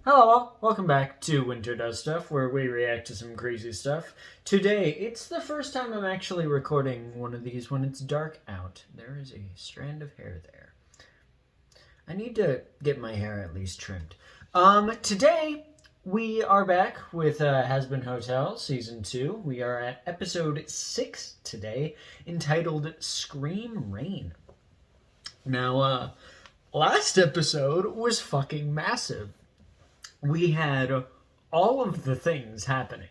Hello, welcome back to Winter Does Stuff, where we react to some crazy stuff. Today, it's the first time I'm actually recording one of these when it's dark out. There is a strand of hair there. I need to get my hair at least trimmed. Today, we are back with Hazbin Hotel Season 2. We are at Episode 6 today, entitled Scream Rain. Now, last episode was fucking massive. We had all of the things happening.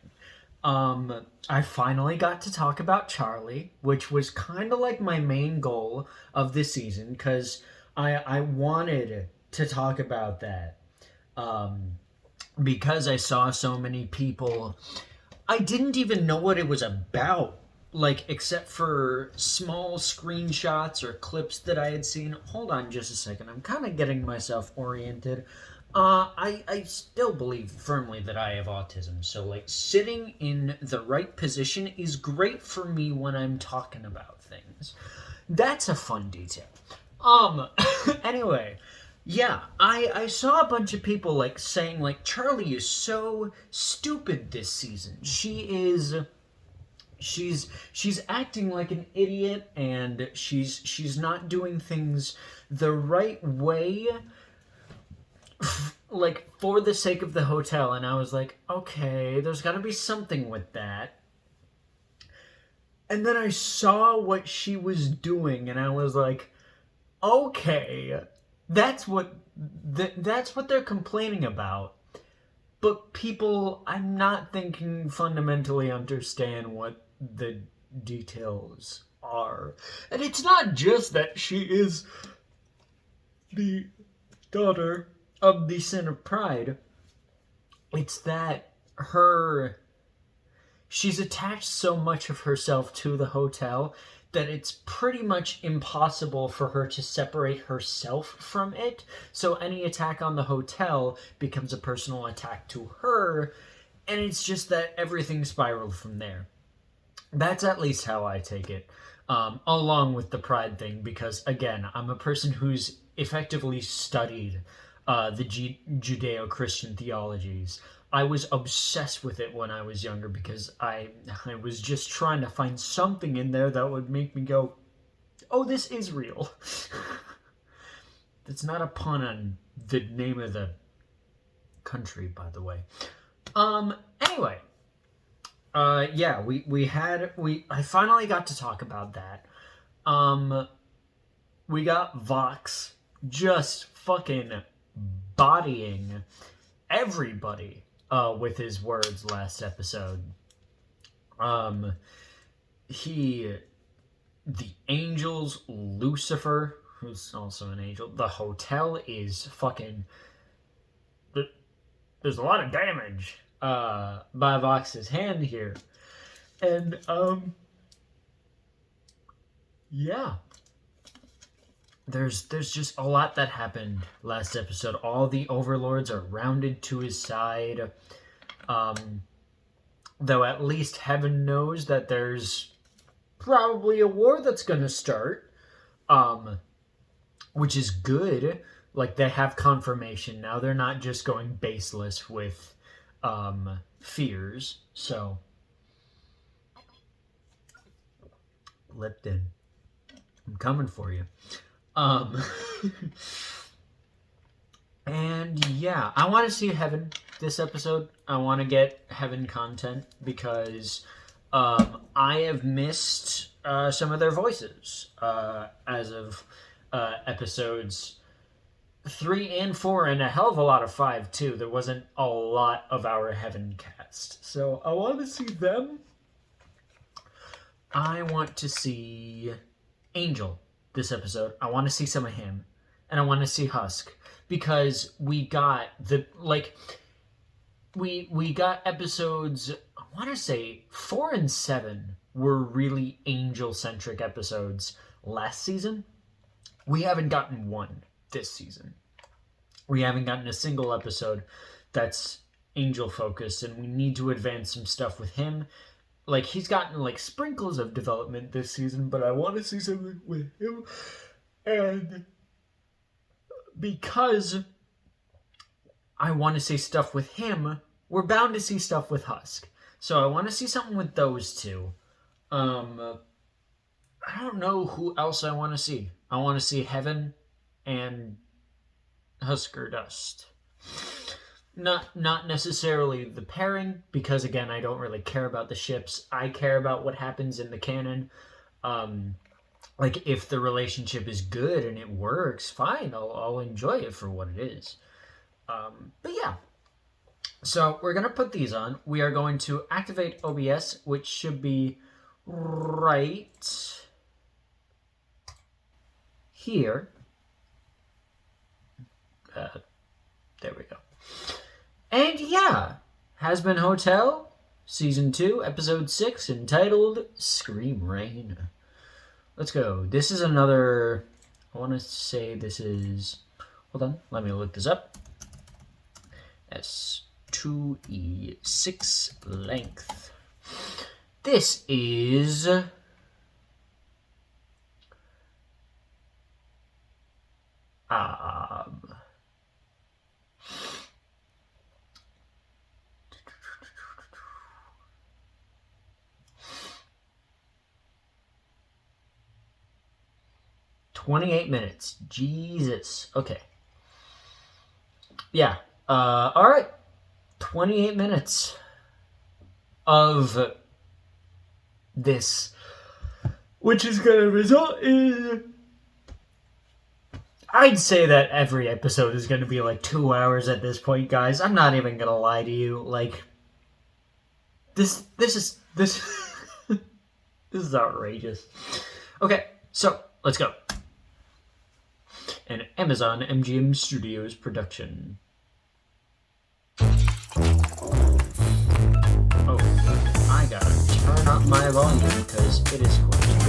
I finally got to talk about Charlie, which was kind of like my main goal of this season, because I wanted to talk about that. Because I saw so many people, I didn't even know what it was about, like, except for small screenshots or clips that I had seen. Hold on just a second, I'm kind of getting myself oriented. I still believe firmly that I have autism, so, like, sitting in the right position is great for me when I'm talking about things. That's a fun detail. Anyway, yeah, I saw a bunch of people, like, saying, like, Charlie is so stupid this season. She's acting like an idiot, and she's not doing things the right way, like, for the sake of the hotel. And I was like, okay, there's got to be something with that. And then I saw what she was doing, and I was like, okay, that's what they're complaining about. But people, I'm not thinking fundamentally understand what the details are. And it's not just that she is the daughter of the sin of pride. It's that she's attached so much of herself to the hotel that it's pretty much impossible for her to separate herself from it. So any attack on the hotel becomes a personal attack to her, and it's just that everything spiraled from there. That's at least how I take it, along with the pride thing, because, again, I'm a person who's effectively studied the Judeo-Christian theologies. I was obsessed with it when I was younger because I was just trying to find something in there that would make me go, oh, this is real. That's not a pun on the name of the country, by the way. Anyway. Yeah, I finally got to talk about that. We got Vox just fucking bodying everybody with his words last episode. The angels, Lucifer, who's also an angel, the hotel is fucking, there's a lot of damage by Vox's hand here. And yeah, there's just a lot that happened last episode. All the overlords are rounded to his side. Though at least heaven knows that there's probably a war that's gonna start. Which is good. Like, they have confirmation now. They're not just going baseless with fears. So, Lipton, I'm coming for you. And yeah, I want to see Heaven this episode. I want to get Heaven content because I have missed some of their voices as of episodes 3 and 4, and a hell of a lot of 5 too. There wasn't a lot of our Heaven cast, so I want to see them. I want to see Angel this episode. I want to see some of him, and I want to see Husk, because we got we got episodes, I want to say 4 and 7 were really angel-centric episodes last season. We haven't gotten one this season. We haven't gotten a single episode that's angel-focused, and we need to advance some stuff with him. Like, he's gotten, like, sprinkles of development this season, but I want to see something with him. And because I want to see stuff with him, we're bound to see stuff with Husk. So I want to see something with those two. I don't know who else I want to see. I want to see Heaven and Husker Dust. Not necessarily the pairing, because again, I don't really care about the ships. I care about what happens in the canon. Like, if the relationship is good and it works, fine, I'll enjoy it for what it is. But yeah. So we're going to put these on. We are going to activate OBS, which should be right here. There we go. And yeah, Hazbin Hotel, Season 2, Episode 6, entitled Scream Rain. Let's go. This is another... I want to say this is... Hold on, let me look this up. S2E6 length. This is... 28 minutes. Jesus. Okay. Yeah. All right. 28 minutes of this, which is going to result in... I'd say that every episode is going to be like 2 hours at this point, guys. I'm not even going to lie to you. Like, this is this is outrageous. Okay, so let's go. An Amazon MGM Studios production. Oh, I gotta turn up my volume because it is...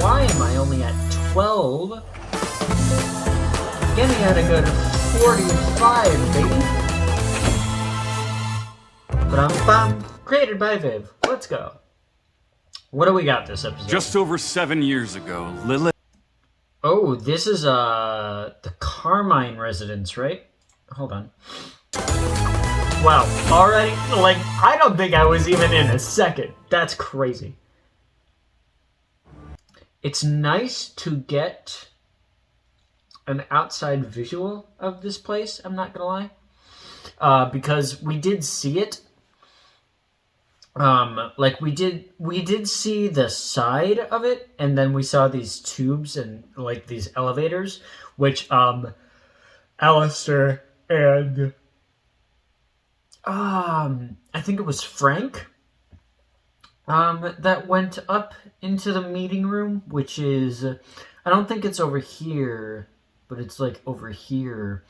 Why am I only at 12? Getting at a good 45, baby. Ba-dum-bum. Created by Viv. Let's go. What do we got this episode? Just over 7 years ago, Lilith... Oh, this is the Carmine residence, right? Hold on. Wow, already, like, I don't think I was even in a second. That's crazy. It's nice to get an outside visual of this place, I'm not gonna lie. Because we did see it. Like, we did see the side of it, and then we saw these tubes and, like, these elevators, which, Alistair and, I think it was Frank, that went up into the meeting room, which is, I don't think it's over here, but it's, like, over here.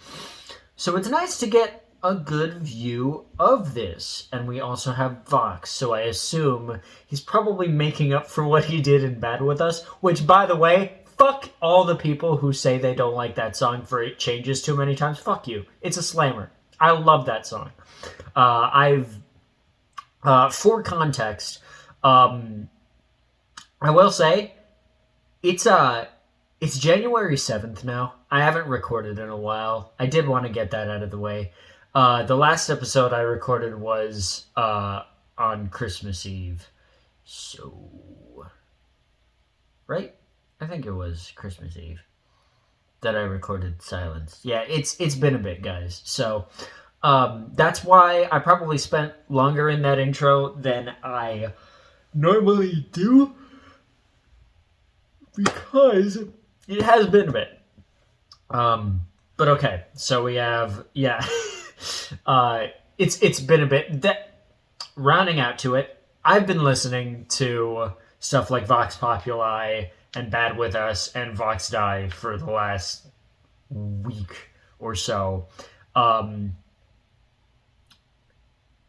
So it's nice to get a good view of this. And we also have Vox, so I assume he's probably making up for what he did in Bad With Us, which, by the way, fuck all the people who say they don't like that song for It Changes Too Many Times. Fuck you. It's a slammer. I love that song. For context, I will say, it's January 7th now. I haven't recorded in a while. I did want to get that out of the way. The last episode I recorded was on Christmas Eve. So, right? I think it was Christmas Eve that I recorded Silence. Yeah, it's been a bit, guys. So, that's why I probably spent longer in that intro than I normally do, because it has been a bit. But okay, so we have, yeah, it's been a bit. That, rounding out to it, I've been listening to stuff like Vox Populi and Bad With Us and Vox Die for the last week or so.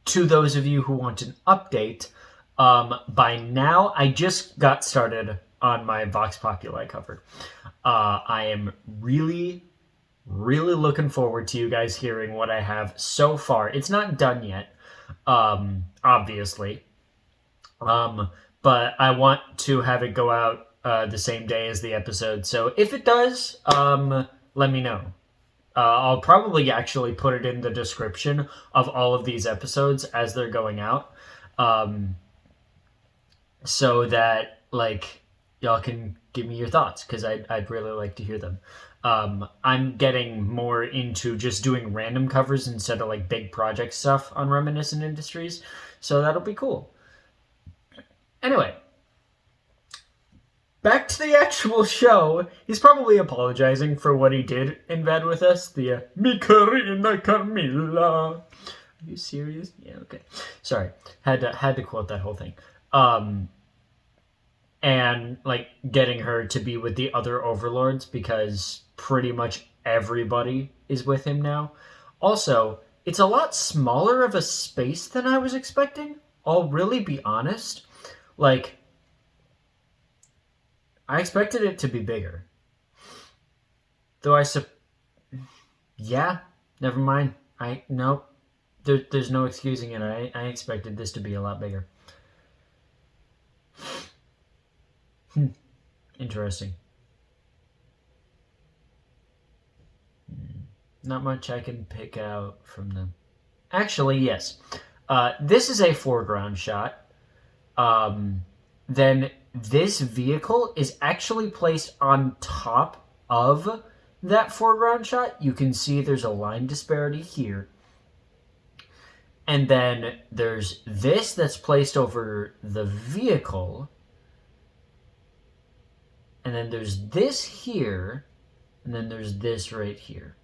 To those of you who want an update, by now I just got started on my Vox Populi cover. I am really looking forward to you guys hearing what I have so far. It's not done yet, obviously. But I want to have it go out the same day as the episode. So if it does, let me know. I'll probably actually put it in the description of all of these episodes as they're going out, so that like y'all can give me your thoughts because I'd really like to hear them. I'm getting more into just doing random covers instead of like big project stuff on Reminiscent Industries, so that'll be cool. Anyway, back to the actual show. He's probably apologizing for what he did in bed with us. The Mi Carina Camilla. Are you serious? Yeah, okay. Sorry, had to quote that whole thing. And like getting her to be with the other overlords because pretty much everybody is with him now. Also, it's a lot smaller of a space than I was expecting. I'll really be honest. Like, I expected it to be bigger. Though yeah, never mind. Nope. There's no excusing it. I expected this to be a lot bigger. Interesting. Not much I can pick out from them. Actually, yes. This is a foreground shot. Then this vehicle is actually placed on top of that foreground shot. You can see there's a line disparity here. And then there's this that's placed over the vehicle. And then there's this here. And then there's this right here.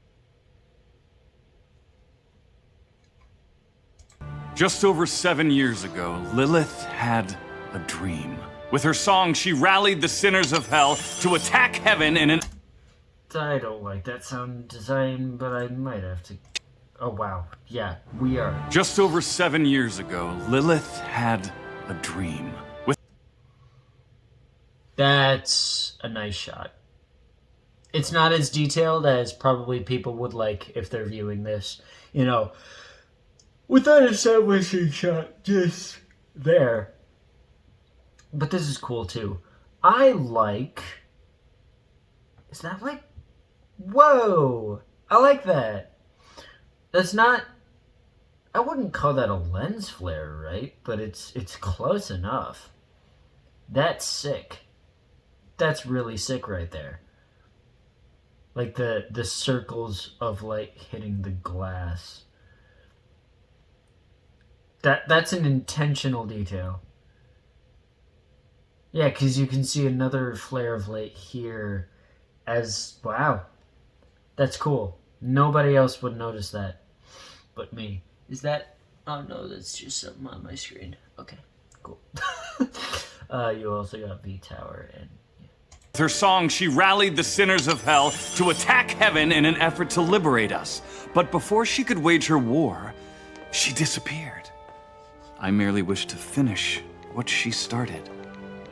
Just over 7 years ago, Lilith had a dream. With her song, she rallied the sinners of hell to attack heaven in an... I don't like that sound design, but I might have to... Oh, wow. Yeah, we are. Just over 7 years ago, Lilith had a dream. That's a nice shot. It's not as detailed as probably people would like if they're viewing this, you know, with that establishing shot just there. But this is cool too. I like... Is that like... Whoa! I like that. That's not... I wouldn't call that a lens flare, right? But it's close enough. That's sick. That's really sick right there. Like the circles of light hitting the glass. That's an intentional detail. Yeah, because you can see another flare of light here as... Wow. That's cool. Nobody else would notice that but me. Is that... Oh no, that's just something on my screen. Okay, cool. You also got V-Tower and... With her song, she rallied the sinners of hell to attack heaven in an effort to liberate us. But before she could wage her war, she disappeared. I merely wish to finish what she started.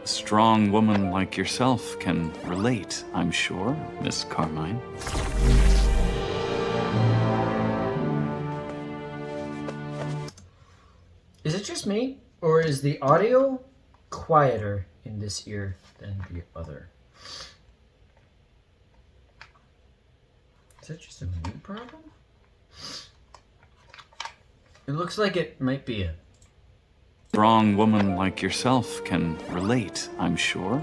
A strong woman like yourself can relate, I'm sure, Miss Carmine. Is it just me, or is the audio quieter in this ear than the other? Is that just a me problem? It looks like it might be a... Strong woman like yourself can relate, I'm sure.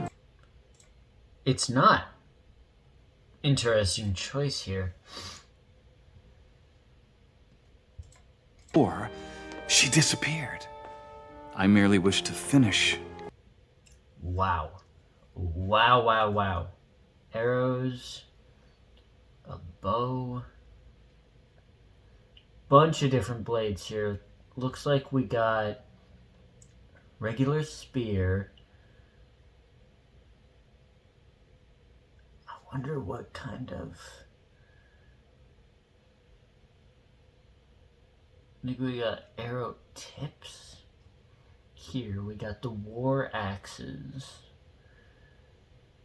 It's not. Interesting choice here. Or she disappeared. I merely wish to finish. Wow. Wow, wow, wow. Arrows. A bow. Bunch of different blades here. Looks like we got regular spear. I wonder what kind of... I think we got arrow tips. Here we got the war axes.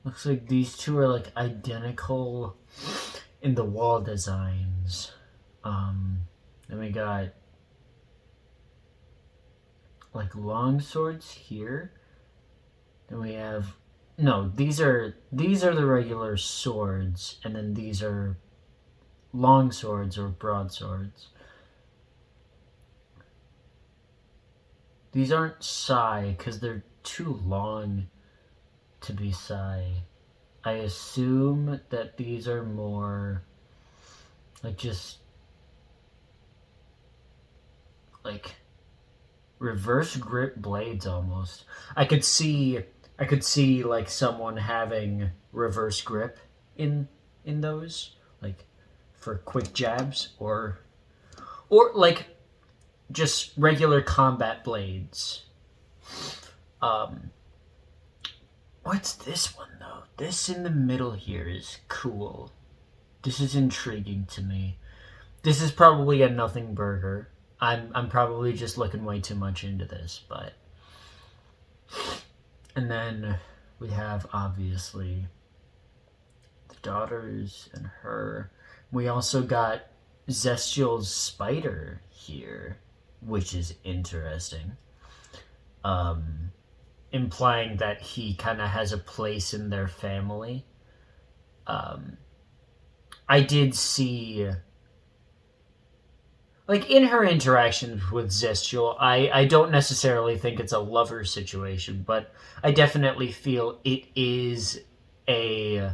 Looks like these two are like identical in the wall designs. Then we got like long swords here. Then we have... No, these are the regular swords, and then these are long swords or broadswords. These aren't sai because they're too long to be sai. I assume that these are more like just like reverse grip blades almost. I could see like someone having reverse grip in those, like for quick jabs or like just regular combat blades. What's this one though? This in the middle here is cool. This is intriguing to me. This is probably a nothing burger. I'm probably just looking way too much into this, but... And then we have, obviously, the daughters and her. We also got Zestial's spider here, which is interesting. Implying that he kind of has a place in their family. I did see... Like, in her interactions with Zestial, I don't necessarily think it's a lover situation, but I definitely feel it is a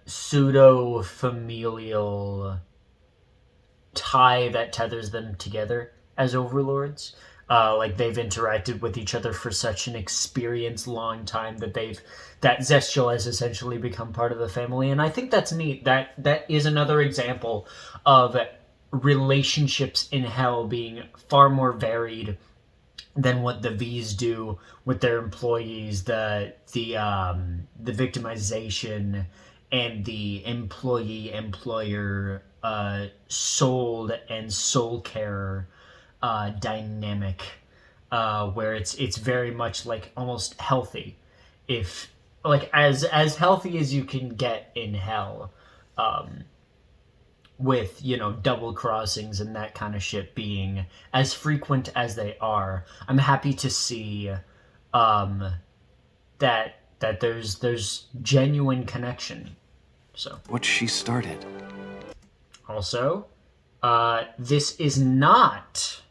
pseudo-familial tie that tethers them together as overlords. Like, they've interacted with each other for such an experienced long time that Zestial has essentially become part of the family, and I think that's neat. That is another example of relationships in Hell being far more varied than what the V's do with their employees. The victimization and the employee-employer sold and soul carer dynamic, where it's very much like almost healthy, if like as healthy as you can get in Hell, with double crossings and that kind of shit being as frequent as they are. I'm happy to see that there's genuine connection. So what she started. Also, this is not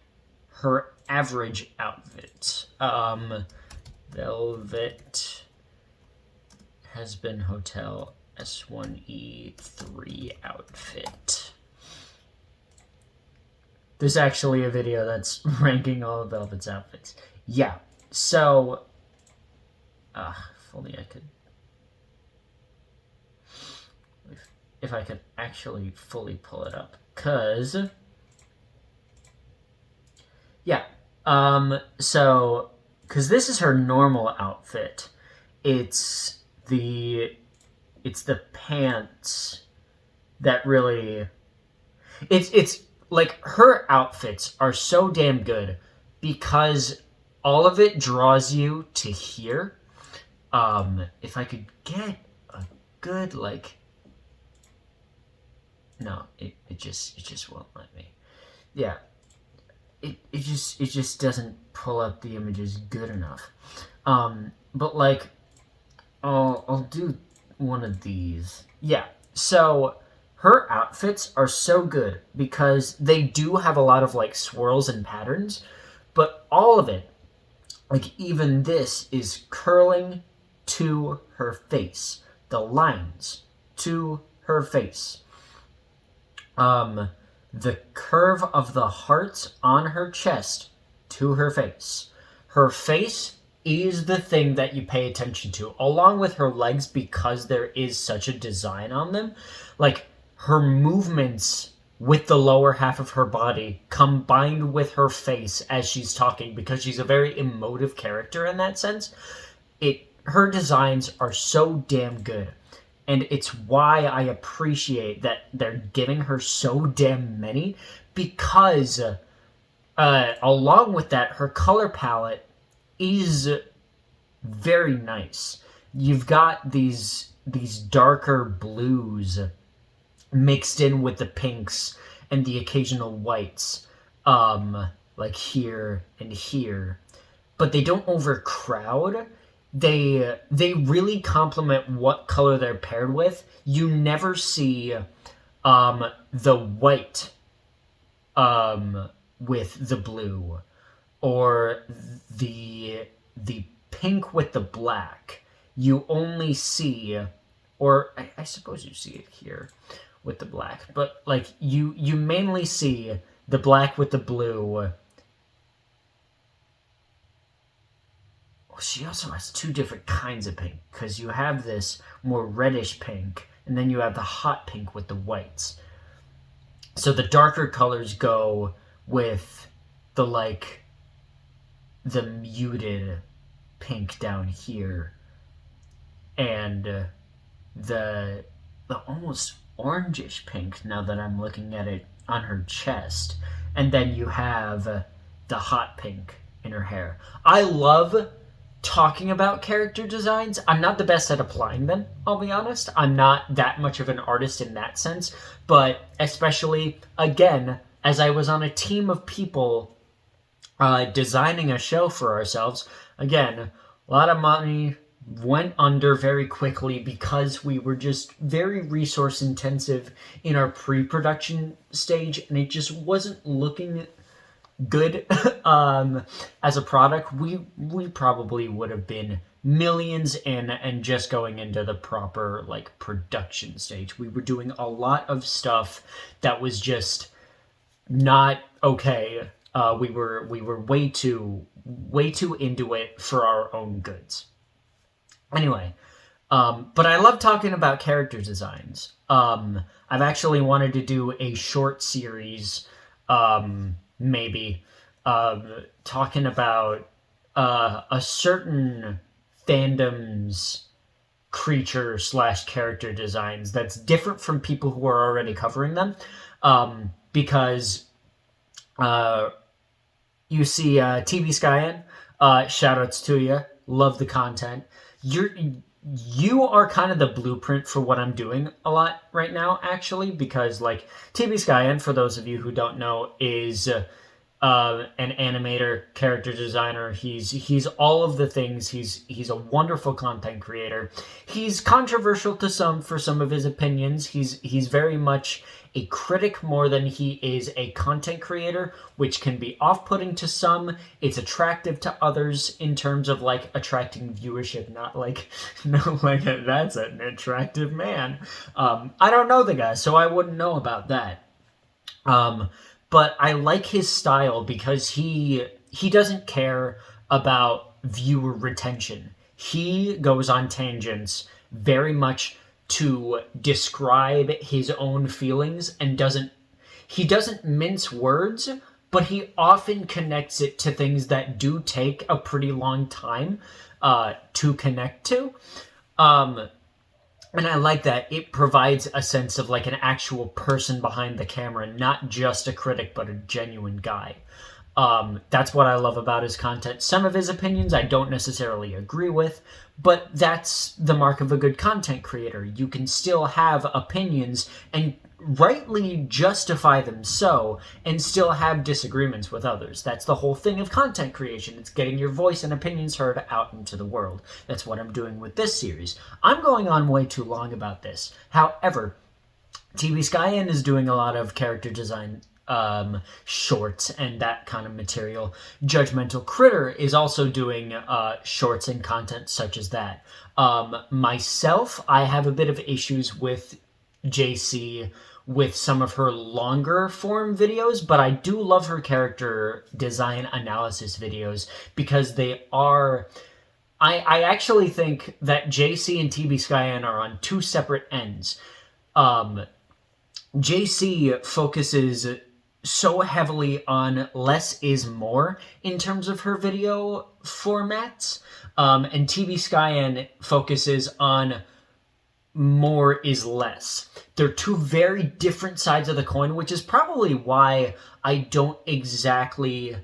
her average outfit. Velvet Hazbin Hotel S1E3 outfit. There's actually a video that's ranking all of Velvet's outfits. Yeah, so... if only I could... If I could actually fully pull it up. Because... Yeah. So... Because this is her normal outfit. It's the pants that really... It's like, her outfits are so damn good because all of it draws you to here. If I could get a good, like... No, it just won't let me. Yeah. It just doesn't pull up the images good enough. But like, I'll do one of these. Yeah, so her outfits are so good because they do have a lot of like swirls and patterns, but all of it, like even this, is curling to her face. The lines to her face. The curve of the hearts on her chest to her face. Her face is the thing that you pay attention to, along with her legs, because there is such a design on them. Like, her movements with the lower half of her body combined with her face as she's talking, because she's a very emotive character in that sense. Her designs are so damn good. And it's why I appreciate that they're giving her so damn many, because along with that, her color palette is very nice. You've got these darker blues mixed in with the pinks and the occasional whites, like here and here. But they don't overcrowd, they really complement what color they're paired with. You never see the white with the blue, or the pink with the black. You only see, or I suppose you see it here with the black, but like you mainly see the black with the blue. She also has two different kinds of pink, because you have this more reddish pink, and then you have the hot pink with the whites. So the darker colors go with the muted pink down here, and the almost orangish pink, now that I'm looking at it, on her chest. And then you have the hot pink in her hair. I love talking about character designs. I'm not the best at applying them, I'll be honest. I'm not that much of an artist in that sense, but especially, again, as I was on a team of people designing a show for ourselves, again, a lot of money went under very quickly because we were just very resource intensive in our pre-production stage, and it just wasn't looking good as a product. We probably would have been millions in and just going into the proper production stage. We were doing a lot of stuff that was just not okay. We were way too into it for our own goods. Anyway, but I love talking about character designs. I've actually wanted to do a short series, maybe, talking about a certain fandom's creature / character designs that's different from people who are already covering them, because you see TV Skyen, shoutouts to you, love the content. You are kind of the blueprint for what I'm doing a lot right now, actually, because TV Skyen, for those of you who don't know, is an animator, character designer. He's all of the things. He's a wonderful content creator. He's controversial to some for some of his opinions. He's very much a critic more than he is a content creator, which can be off-putting to some. It's attractive to others in terms of attracting viewership, not that's an attractive man. I don't know the guy, so I wouldn't know about that. But I like his style because he doesn't care about viewer retention. He goes on tangents very much to describe his own feelings, and he doesn't mince words, but he often connects it to things that do take a pretty long time to connect to. And I like that. It provides a sense of an actual person behind the camera, not just a critic, but a genuine guy. That's what I love about his content. Some of his opinions I don't necessarily agree with, but that's the mark of a good content creator. You can still have opinions and rightly justify them and still have disagreements with others. That's the whole thing of content creation. It's getting your voice and opinions heard out into the world. That's what I'm doing with this series. I'm going on way too long about this. However, TV Skyen is doing a lot of character design shorts and that kind of material. Judgmental Critter is also doing shorts and content such as that. Myself, I have a bit of issues with JC with some of her longer form videos, but I do love her character design analysis videos because they are... I actually think that JC and TV Skyen are on two separate ends. JC focuses so heavily on less is more in terms of her video formats, and TV Skyen focuses on more is less. They're two very different sides of the coin, which is probably why I don't exactly...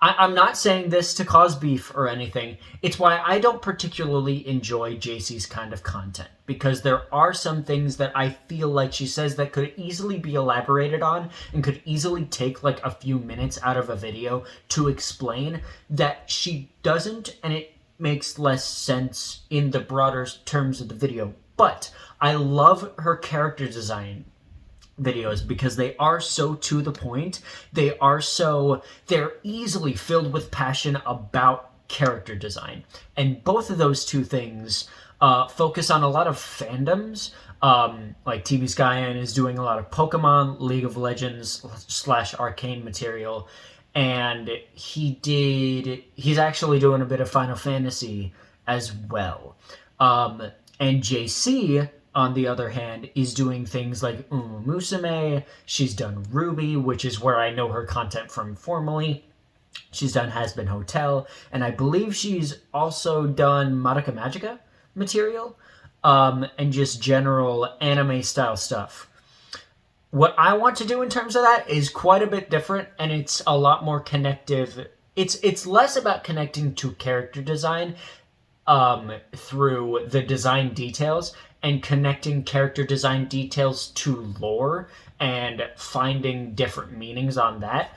I'm not saying this to cause beef or anything. It's why I don't particularly enjoy JC's kind of content, because there are some things that I feel like she says that could easily be elaborated on and could easily take a few minutes out of a video to explain, that she doesn't, and it makes less sense in the broader terms of the video. But I love her character design videos because they are so to the point. They're easily filled with passion about character design. And both of those two things focus on a lot of fandoms. Like TV Skyan is doing a lot of Pokemon, League of Legends / Arcane material. And he's actually doing a bit of Final Fantasy as well. And JC, on the other hand, is doing things like Musume. She's done Ruby, which is where I know her content from formerly. She's done Hazbin Hotel, and I believe she's also done Madoka Magica material, and just general anime-style stuff. What I want to do in terms of that is quite a bit different, and it's a lot more connective. It's less about connecting to character design through the design details, and connecting character design details to lore and finding different meanings on that.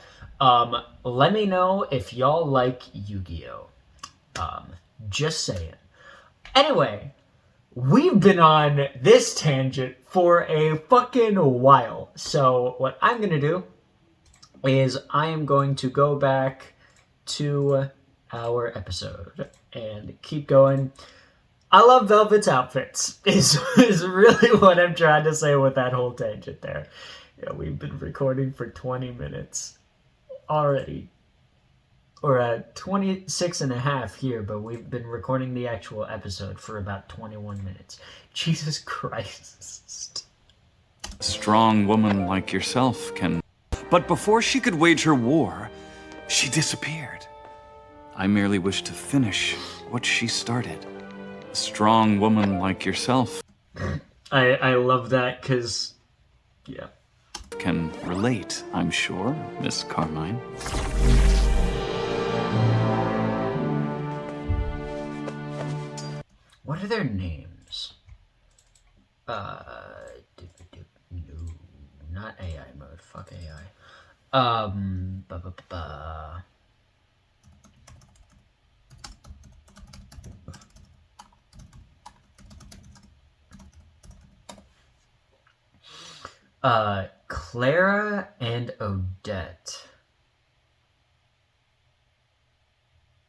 Let me know if y'all like Yu-Gi-Oh! Just saying. Anyway, we've been on this tangent for a fucking while. So what I'm going to do is I am going to go back to our episode and keep going. I love Velvet's outfits is really what I'm trying to say with that whole tangent there. Yeah, we've been recording for 20 minutes already. Or 26 and a half here, but we've been recording the actual episode for about 21 minutes. Jesus Christ. A strong woman like yourself can... But before she could wage her war, she disappeared. I merely wish to finish what she started. A strong woman like yourself... I love that, because... yeah. ...can relate, I'm sure, Miss Carmine. What are their names? No, not AI mode. Fuck AI. Clara and Odette.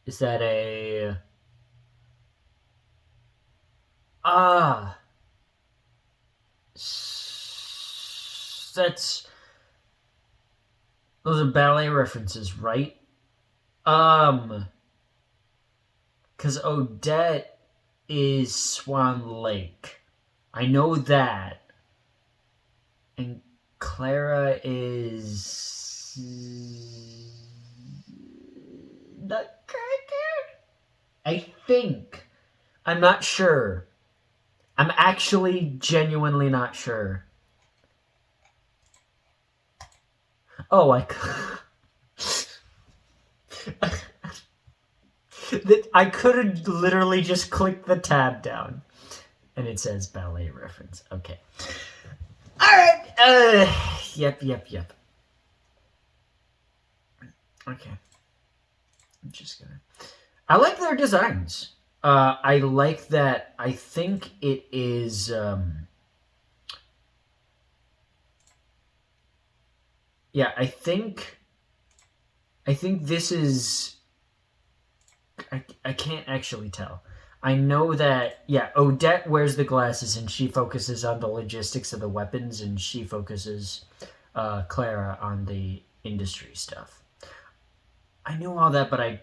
Is that a... That's... Those are ballet references, right? Because Odette is Swan Lake. I know that. And Clara is... Nutcracker? I think. I'm not sure. I'm actually genuinely not sure. Oh, I could have literally just clicked the tab down. And it says ballet reference. Okay. Alright. Yep. Okay. I'm just gonna... I like their designs. I like that. I think it is... yeah, I think this is... I can't actually tell. I know that, yeah, Odette wears the glasses and she focuses on the logistics of the weapons, and she focuses, Clara, on the industry stuff. I knew all that, but I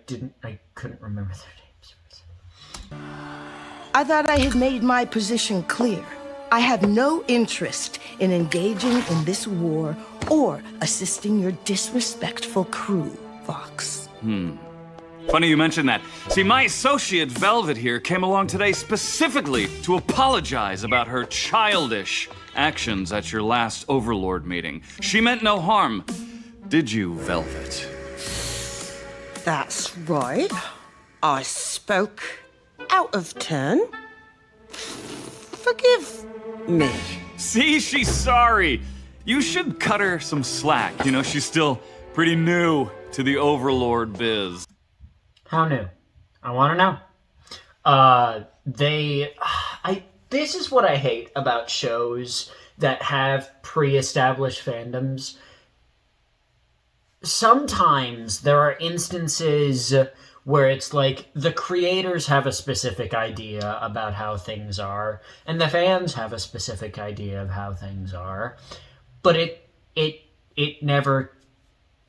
couldn't remember their names. I thought I had made my position clear. I have no interest in engaging in this war or assisting your disrespectful crew, Vox. Funny you mention that. See, my associate Velvet here came along today specifically to apologize about her childish actions at your last Overlord meeting. She meant no harm. Did you, Velvet? That's right. I spoke out of turn. Forgive me. See, she's sorry. You should cut her some slack. You know, she's still pretty new to the Overlord biz. How new? I want to know. This is what I hate about shows that have pre-established fandoms. Sometimes there are instances where it's like the creators have a specific idea about how things are, and the fans have a specific idea of how things are, but it never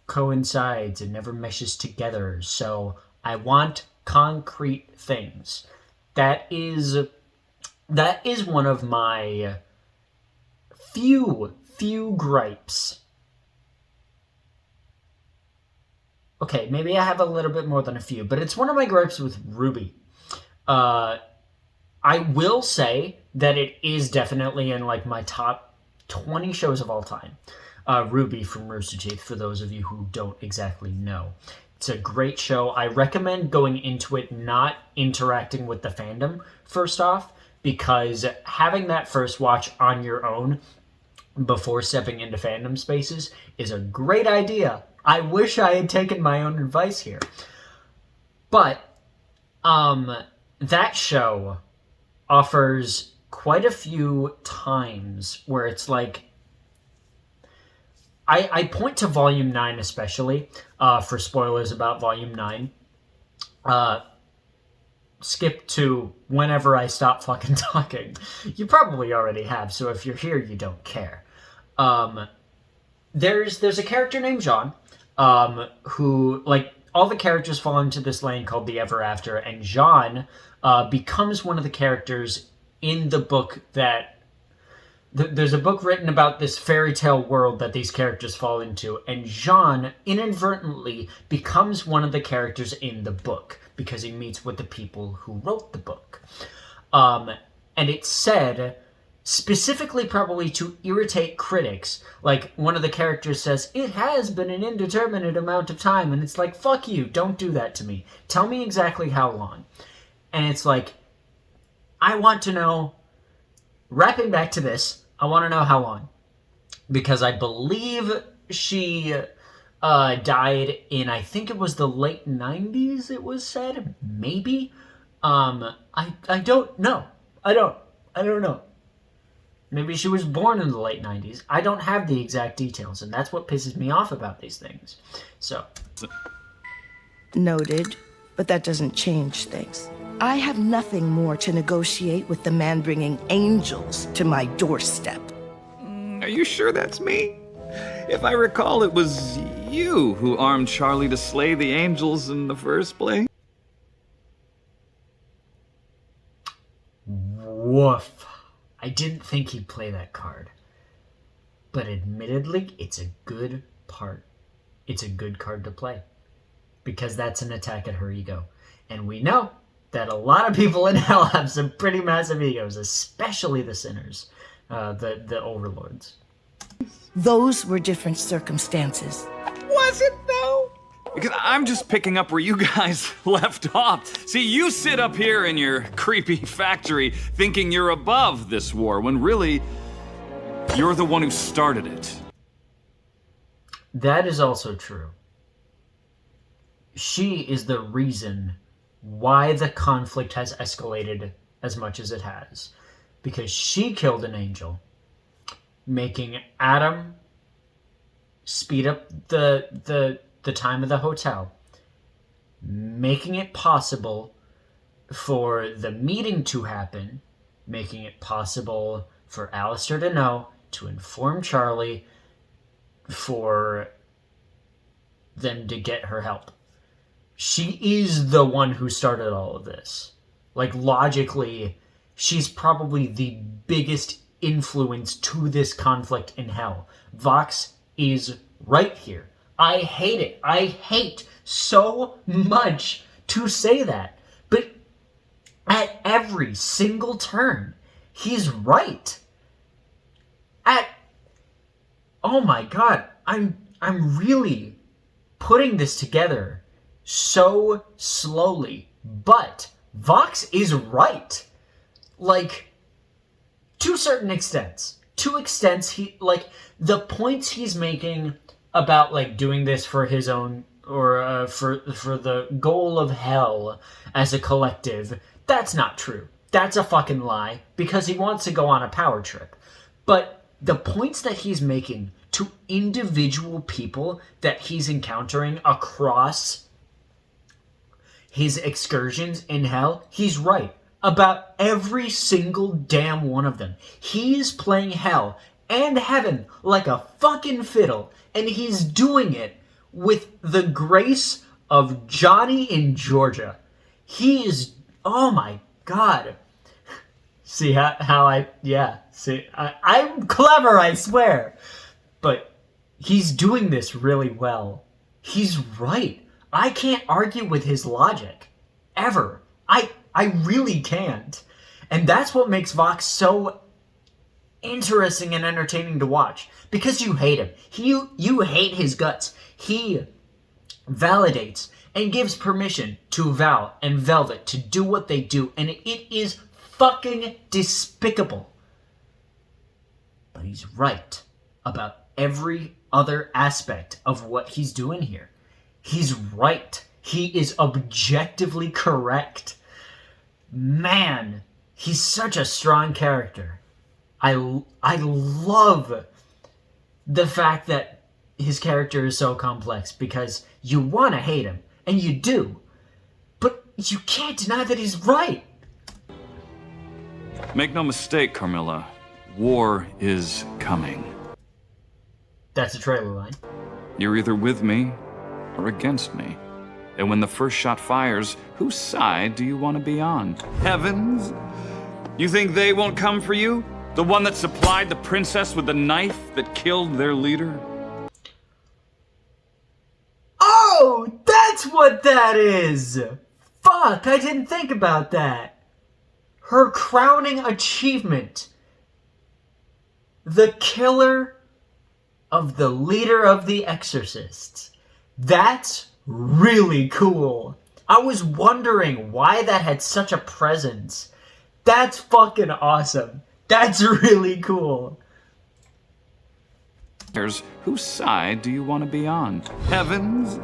coincides, it never meshes together. So I want concrete things. That is one of my few gripes. Okay, maybe I have a little bit more than a few, but it's one of my gripes with RWBY. I will say that it is definitely in like my top 20 shows of all time. RWBY from Rooster Teeth, for those of you who don't exactly know. It's a great show. I recommend going into it not interacting with the fandom, first off, because having that first watch on your own before stepping into fandom spaces is a great idea. I wish I had taken my own advice here. But that show offers quite a few times where it's like, I point to Volume 9 especially for spoilers about Volume 9. Skip to whenever I stop fucking talking. You probably already have, so if you're here, you don't care. There's a character named John, who, like, all the characters fall into this lane called the Ever After, and John becomes one of the characters in the book that... There's a book written about this fairy tale world that these characters fall into, and Jean inadvertently becomes one of the characters in the book because he meets with the people who wrote the book. And it's said, specifically probably to irritate critics, like one of the characters says, "It has been an indeterminate amount of time," and it's like, fuck you, don't do that to me. Tell me exactly how long. And it's like, I want to know, wrapping back to this, I want to know how long. Because I believe she died in, I think it was the late 90s, it was said. Maybe. I don't know. I don't know. Maybe she was born in the late 90s. I don't have the exact details, and that's what pisses me off about these things. So. Noted, but that doesn't change things. I have nothing more to negotiate with the man bringing angels to my doorstep. Are you sure that's me? If I recall, it was you who armed Charlie to slay the angels in the first place. Woof. I didn't think he'd play that card. But admittedly, it's a good part. It's a good card to play. Because that's an attack at her ego. And we know that a lot of people in hell have some pretty massive egos, especially the sinners, the overlords. Those were different circumstances. Was it, though? Because I'm just picking up where you guys left off. See, you sit up here in your creepy factory thinking you're above this war, when really, you're the one who started it. That is also true. She is the reason why the conflict has escalated as much as it has. Because she killed an angel, making Adam speed up the time of the hotel, making it possible for the meeting to happen, making it possible for Alistair to know, to inform Charlie, for them to get her help. She is the one who started all of this. Like, logically, she's probably the biggest influence to this conflict in hell. Vox is right here. I hate it. I hate so much to say that. But at every single turn, he's right. Oh my god, I'm really putting this together so slowly, but Vox is right. Like, to certain extents. To extents, he, like, the points he's making about, like, doing this for his own, or for the goal of hell as a collective, That's not true. That's a fucking lie, because he wants to go on a power trip. But the points that he's making to individual people that he's encountering across his excursions in hell, he's right about every single damn one of them. He's playing hell and heaven like a fucking fiddle, and he's doing it with the grace of Johnny in Georgia. He is, oh my god. See I'm clever, I swear. But he's doing this really well. He's right. I can't argue with his logic. Ever. I really can't. And that's what makes Vox so interesting and entertaining to watch. Because you hate him. You hate his guts. He validates and gives permission to Val and Velvet to do what they do. And it is fucking despicable. But he's right about every other aspect of what he's doing here. He's right. He is objectively correct. Man, he's such a strong character. I love the fact that his character is so complex, because you want to hate him, and you do. But you can't deny that he's right. Make no mistake, Carmilla. War is coming. That's a trailer line. You're either with me or against me. And when the first shot fires, whose side do you want to be on? Heavens? You think they won't come for you? The one that supplied the princess with the knife that killed their leader? Oh, that's what that is! Fuck, I didn't think about that. Her crowning achievement. The killer of the leader of the exorcists. That's really cool. I was wondering why that had such a presence. That's fucking awesome. That's really cool. Whose side do you want to be on? Heavens?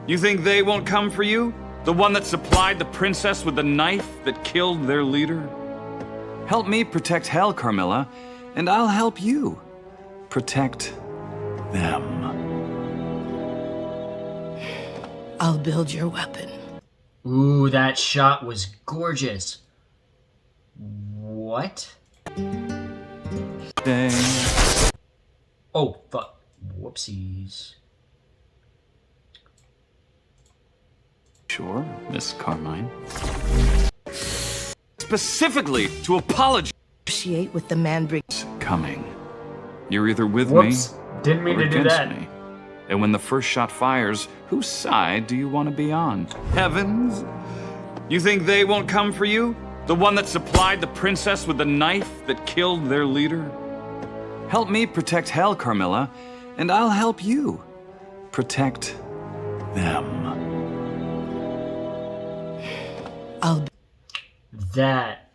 You think they won't come for you? The one that supplied the princess with the knife that killed their leader? Help me protect hell, Carmilla, and I'll help you protect them. I'll build your weapon. Ooh, that shot was gorgeous. What? Oh, fuck. Whoopsies. Sure, Miss Carmine. Specifically to apologize. Negotiate with the man Coming. You're either with Whoops. me Didn't mean or to do against that. me. And when the first shot fires, whose side do you want to be on? Heavens? You think they won't come for you? The one that supplied the princess with the knife that killed their leader? Help me protect hell, Carmilla, and I'll help you protect them.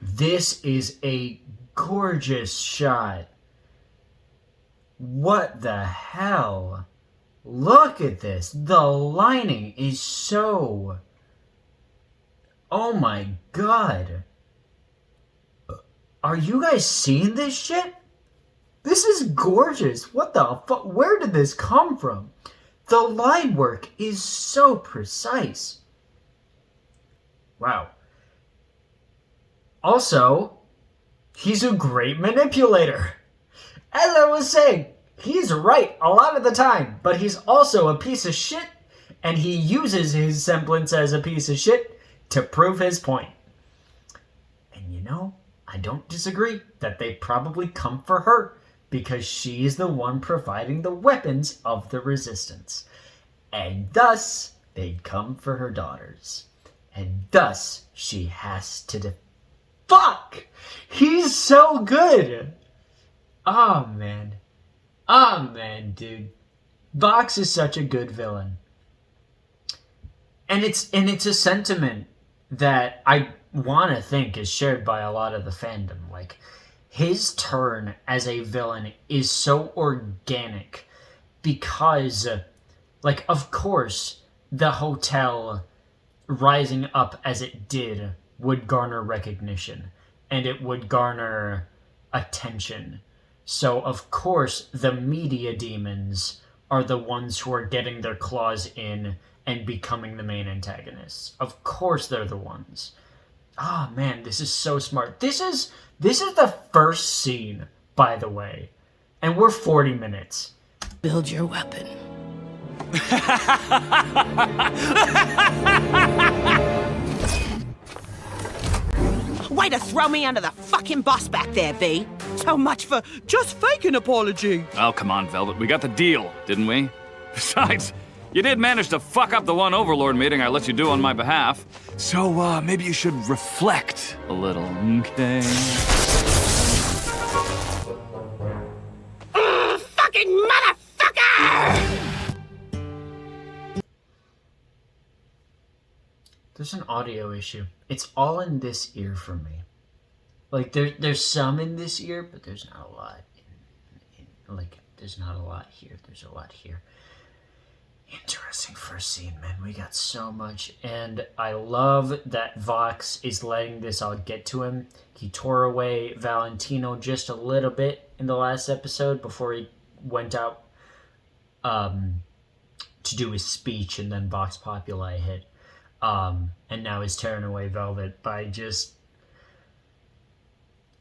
This is a gorgeous shot. What the hell? Look at this. The lining is so... Oh my god. Are you guys seeing this shit? This is gorgeous. What the fuck? Where did this come from? The line work is so precise. Wow. Also, he's a great manipulator. As I was saying, he's right a lot of the time, but he's also a piece of shit, and he uses his semblance as a piece of shit to prove his point. And you know, I don't disagree that they probably come for her, because she is the one providing the weapons of the resistance. And thus, they'd come for her daughters. And thus, she has to Fuck! He's so good! Oh, man. Oh, man, dude. Vox is such a good villain. And it's a sentiment that I want to think is shared by a lot of the fandom. Like, his turn as a villain is so organic because, like, of course, the hotel rising up as it did would garner recognition, and it would garner attention. So, of course, the media demons are the ones who are getting their claws in and becoming the main antagonists. Of course they're the ones. Ah, oh, man, this is so smart. This is the first scene, by the way. And we're 40 minutes. Build your weapon. Way to throw me under the fucking bus back there, V. So much for just fake an apology. Oh, come on, Velvet. We got the deal, didn't we? Besides, you did manage to fuck up the one Overlord meeting I let you do on my behalf. So, maybe you should reflect a little, okay? Fucking motherfucker! There's an audio issue. It's all in this ear for me. Like, there's some in this ear, but there's not a lot. There's not a lot here. There's a lot here. Interesting first scene, man. We got so much. And I love that Vox is letting this all get to him. He tore away Valentino just a little bit in the last episode before he went out to do his speech, and then Vox Populi hit. And now he's tearing away Velvet by just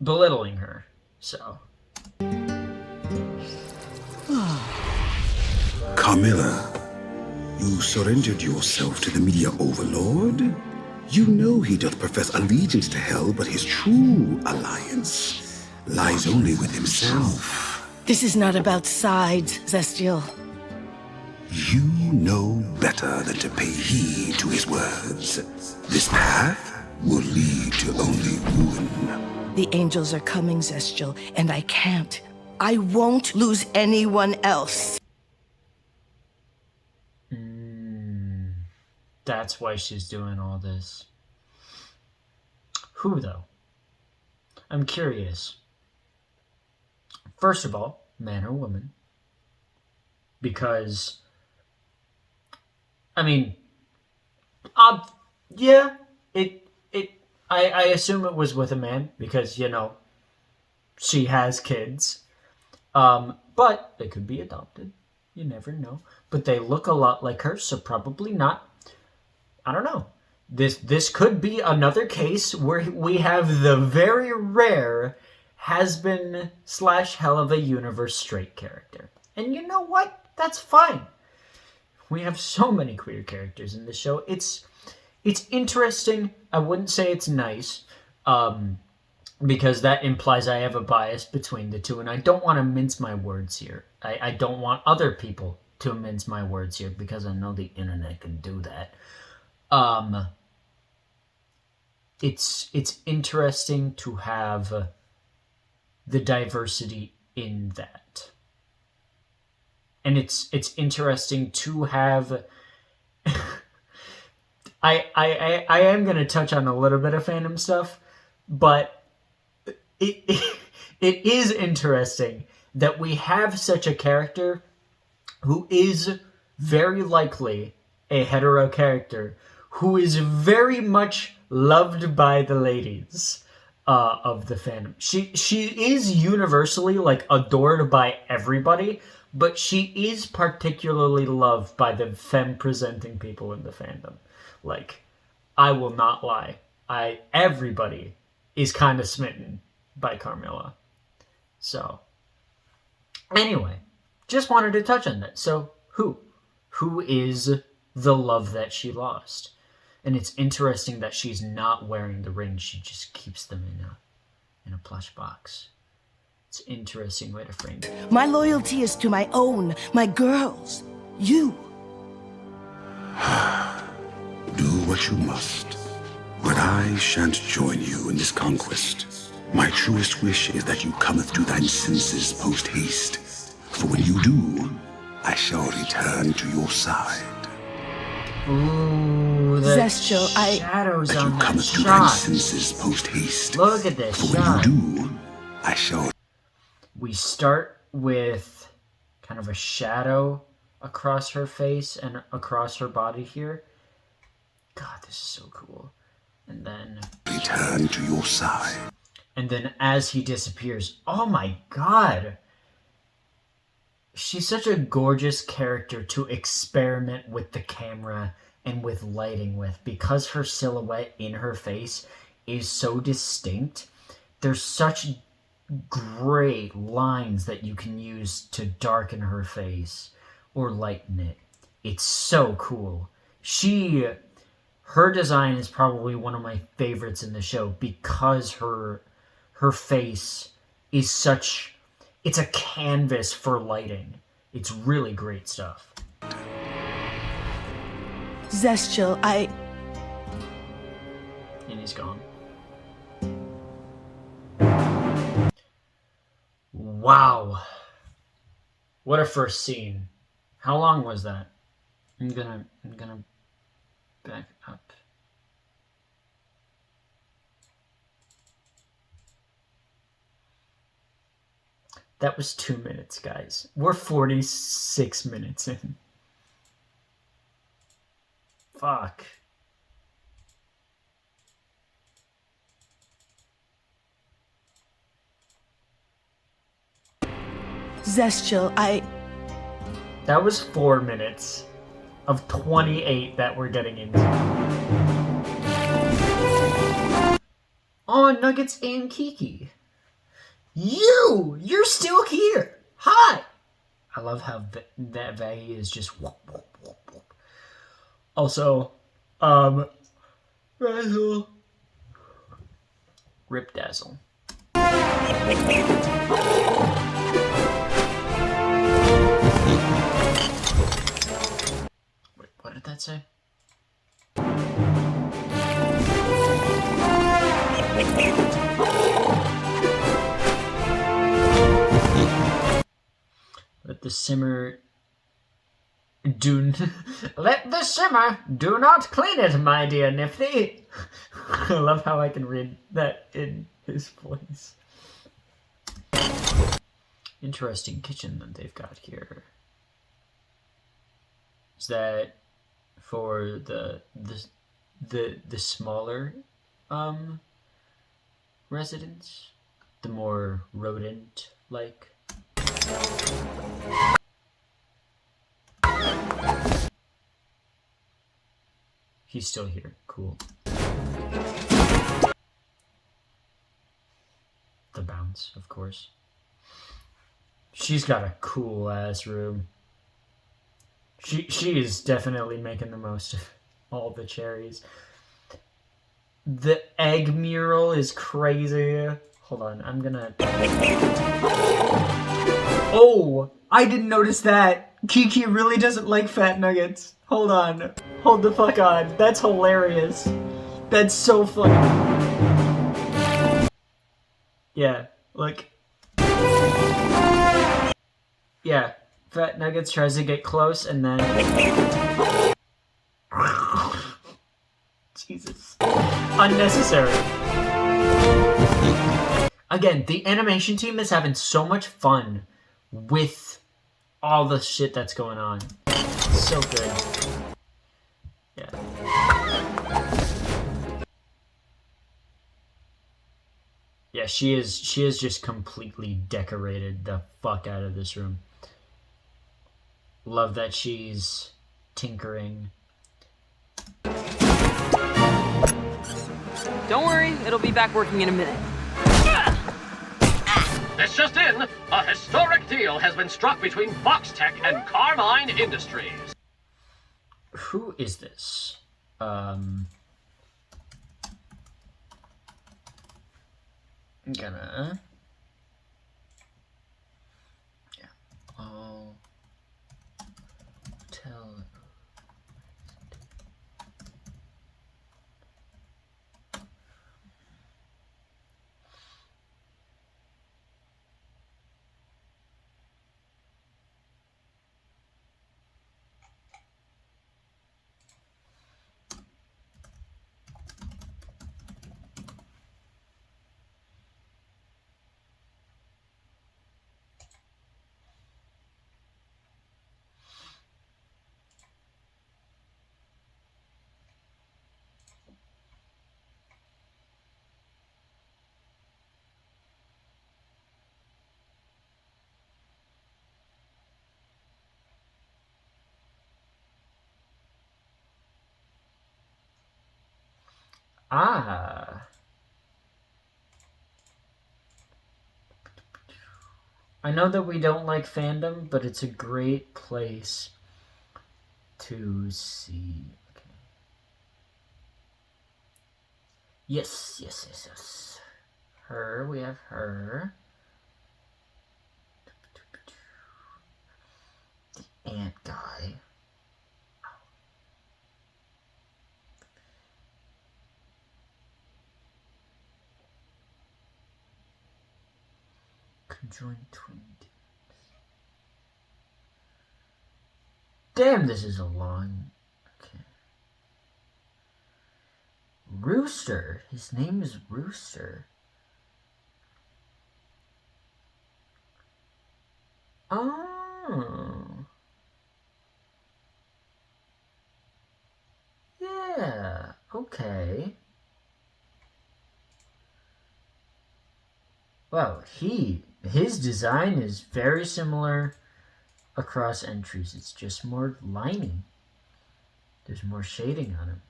belittling her. So. Carmilla, you surrendered yourself to the media overlord? You know he doth profess allegiance to hell, but his true alliance lies only with himself. This is not about sides, Zestiel. You know better than to pay heed to his words. This path will lead to only ruin. The angels are coming, Zestiel, and I can't. I won't lose anyone else. That's why she's doing all this. Who, though? I'm curious. First of all, man or woman? Because, I mean, yeah, I assume it was with a man because, you know, she has kids. But they could be adopted. You never know. But they look a lot like her, so probably not. I don't know. This could be another case where we have the very rare Hazbin / Hell of a Universe straight character. And you know what? That's fine. We have so many queer characters in this show. It's interesting. I wouldn't say it's nice. Because that implies I have a bias between the two, and I don't want to mince my words here. I don't want other people to mince my words here, because I know the internet can do that. It's interesting to have the diversity in that. And it's interesting to have... I am going to touch on a little bit of fandom stuff, but it is interesting that we have such a character who is very likely a hetero character who is very much loved by the ladies of the fandom. She is universally, like, adored by everybody, but she is particularly loved by the femme-presenting people in the fandom. Like, I will not lie. Everybody is kind of smitten by Carmilla. So, anyway, just wanted to touch on that. So, who is the love that she lost? And it's interesting that she's not wearing the ring. She just keeps them in a plush box. It's an interesting way to frame it. My loyalty is to my own, my girls, you. Do what you must, but I shan't join you in this conquest. My truest wish is that you cometh to thine senses post-haste, for when you do, I shall return to your side. Ooh, the Zestiel, shadows That on you that cometh to thine shot. senses post-haste, Look at this for shot. when you do, I shall... We start with kind of a shadow across her face and across her body here. God, this is so cool. And then... return to your side. And then as he disappears, oh my god! She's such a gorgeous character to experiment with the camera and with lighting with, because her silhouette in her face is so distinct. There's such great lines that you can use to darken her face or lighten it. It's so cool. Her design is probably one of my favorites in the show because her face is such... It's a canvas for lighting. It's really great stuff. Zestial, And he's gone. Wow. What a first scene. How long was that? I'm gonna back up. That was 2 minutes, guys. We're 46 minutes in. Fuck. Zestial, That was 4 minutes of 28 that we're getting into. Oh, Nuggets and Kiki. You're still here. Hi. I love how that Vaggie is just whoop, whoop, whoop, whoop. Also, Razzle. Rip Dazzle. Wait, what did that say? Let the simmer let the simmer. Do not clean it, my dear Nifty. I love how I can read that in his voice. Interesting kitchen that they've got here. Is that for the smaller residents? The more rodent-like? He's still here. Cool. The bounce, of course. She's got a cool ass room. She is definitely making the most of all the cherries. The egg mural is crazy. Hold on, I'm gonna... Oh! I didn't notice that! Kiki really doesn't like fat nuggets. Hold on. Hold the fuck on. That's hilarious. That's so funny. Yeah, look. Yeah, fat nuggets tries to get close and then... Jesus. Unnecessary. Again, the animation team is having so much fun with all the shit that's going on. So good. Yeah. Yeah, she is just completely decorated the fuck out of this room. Love that she's tinkering. Don't worry, it'll be back working in a minute. This just in, a historic deal has been struck between Foxtech and Carmine Industries. Who is this? I'm gonna... Yeah. I'll tell... Ah. I know that we don't like fandom, but it's a great place to see. Okay. Yes. Her, we have her. The ant guy. Conjoined twin. Damn, this is a long. Okay. Rooster. His name is Rooster. Oh. Yeah. Okay. Well, his design is very similar across entries. It's just more lining. There's more shading on him.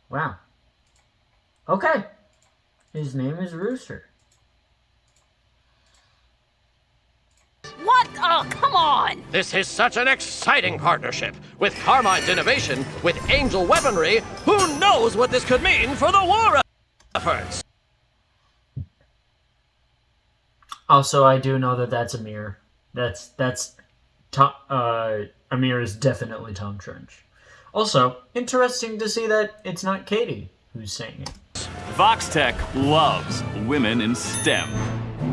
Wow. Okay. His name is Rooster. What? Oh, come on! This is such an exciting partnership. With Carmine's innovation, with Angel weaponry, who knows what this could mean for the war efforts? Also, I do know that that's Amir. Amir is definitely Tom Trench. Also, interesting to see that it's not Katie who's saying it. VoxTech loves women in STEM.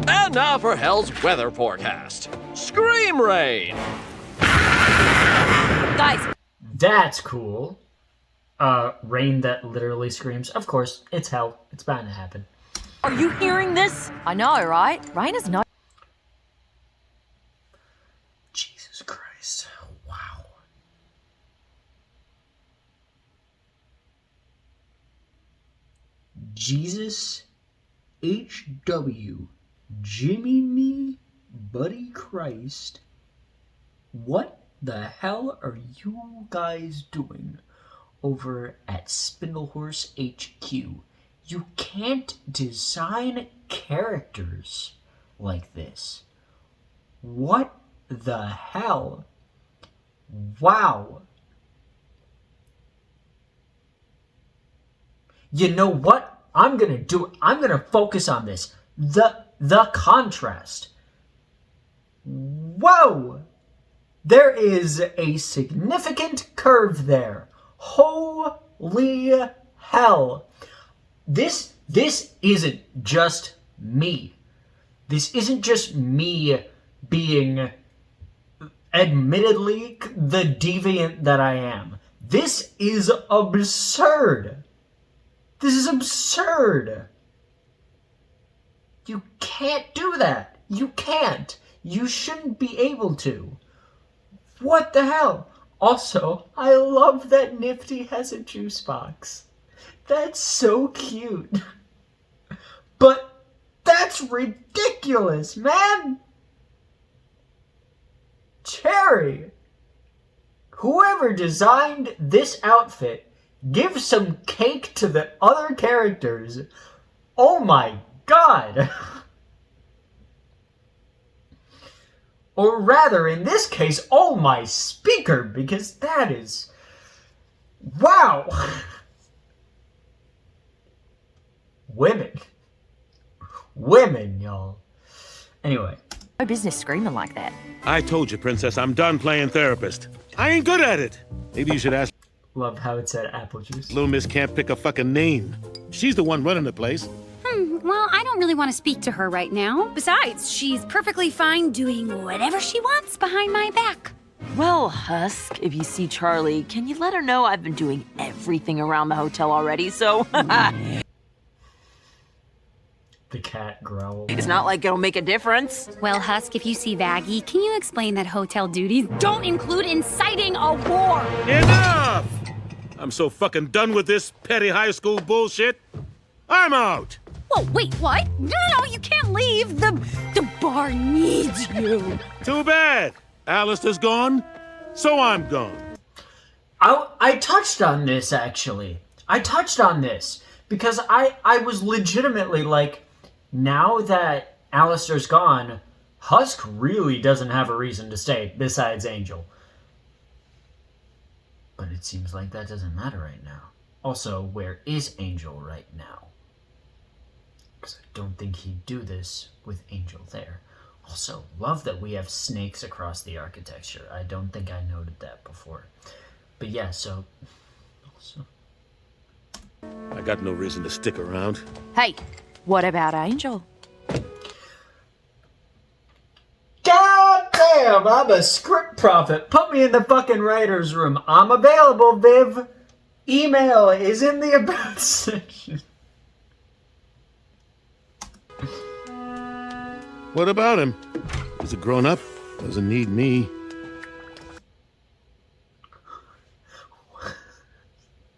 And now for Hell's weather forecast. Scream rain! Guys, That's cool. Rain that literally screams. Of course, it's hell. It's bound to happen. are you hearing this? I know, right? Rain is not. Jesus Christ. Wow. Jesus H.W. Jimmy Me Buddy Christ. What the hell are you guys doing over at Spindlehorse HQ? You can't design characters like this. What the hell? Wow. You know what? I'm gonna focus on this. The contrast. Whoa! There is a significant curve there. Holy hell. This isn't just me. This isn't just me being admittedly the deviant that I am. This is absurd. This is absurd. You can't do that. You can't. You shouldn't be able to. What the hell? Also, I love that Nifty has a juice box. That's so cute. But that's ridiculous, man. Cherry, whoever designed this outfit, give some cake to the other characters. Oh my god. Or rather, in this case, oh my speaker, because that is... Wow! Women, y'all. Anyway. No business screaming like that. I told you, Princess, I'm done playing therapist. I ain't good at it. Maybe you should ask. Love how it said apple juice. Little Miss can't pick a fucking name. She's the one running the place. Well, I don't really want to speak to her right now. Besides, she's perfectly fine doing whatever she wants behind my back. Well, Husk, if you see Charlie, can you let her know I've been doing everything around the hotel already, so... The cat growled. It's not like it'll make a difference. Well, Husk, if you see Vaggie, can you explain that hotel duties don't include inciting a war? Enough! I'm so fucking done with this petty high school bullshit. I'm out! Whoa, wait, what? No, you can't leave. The bar needs you. Too bad. Alistair's gone, so I'm gone. I touched on this, actually. I touched on this Because I was legitimately like, now that Alistair's gone, Husk really doesn't have a reason to stay besides Angel. But it seems like that doesn't matter right now. Also, where is Angel right now? Because I don't think he'd do this with Angel there. Also, love that we have snakes across the architecture. I don't think I noted that before. But yeah, so... Also... I got no reason to stick around. Hey, what about Angel? God damn, I'm a script prophet. Put me in the fucking writer's room. I'm available, Viv. Email is in the about section. What about him? He's a grown-up. Doesn't need me.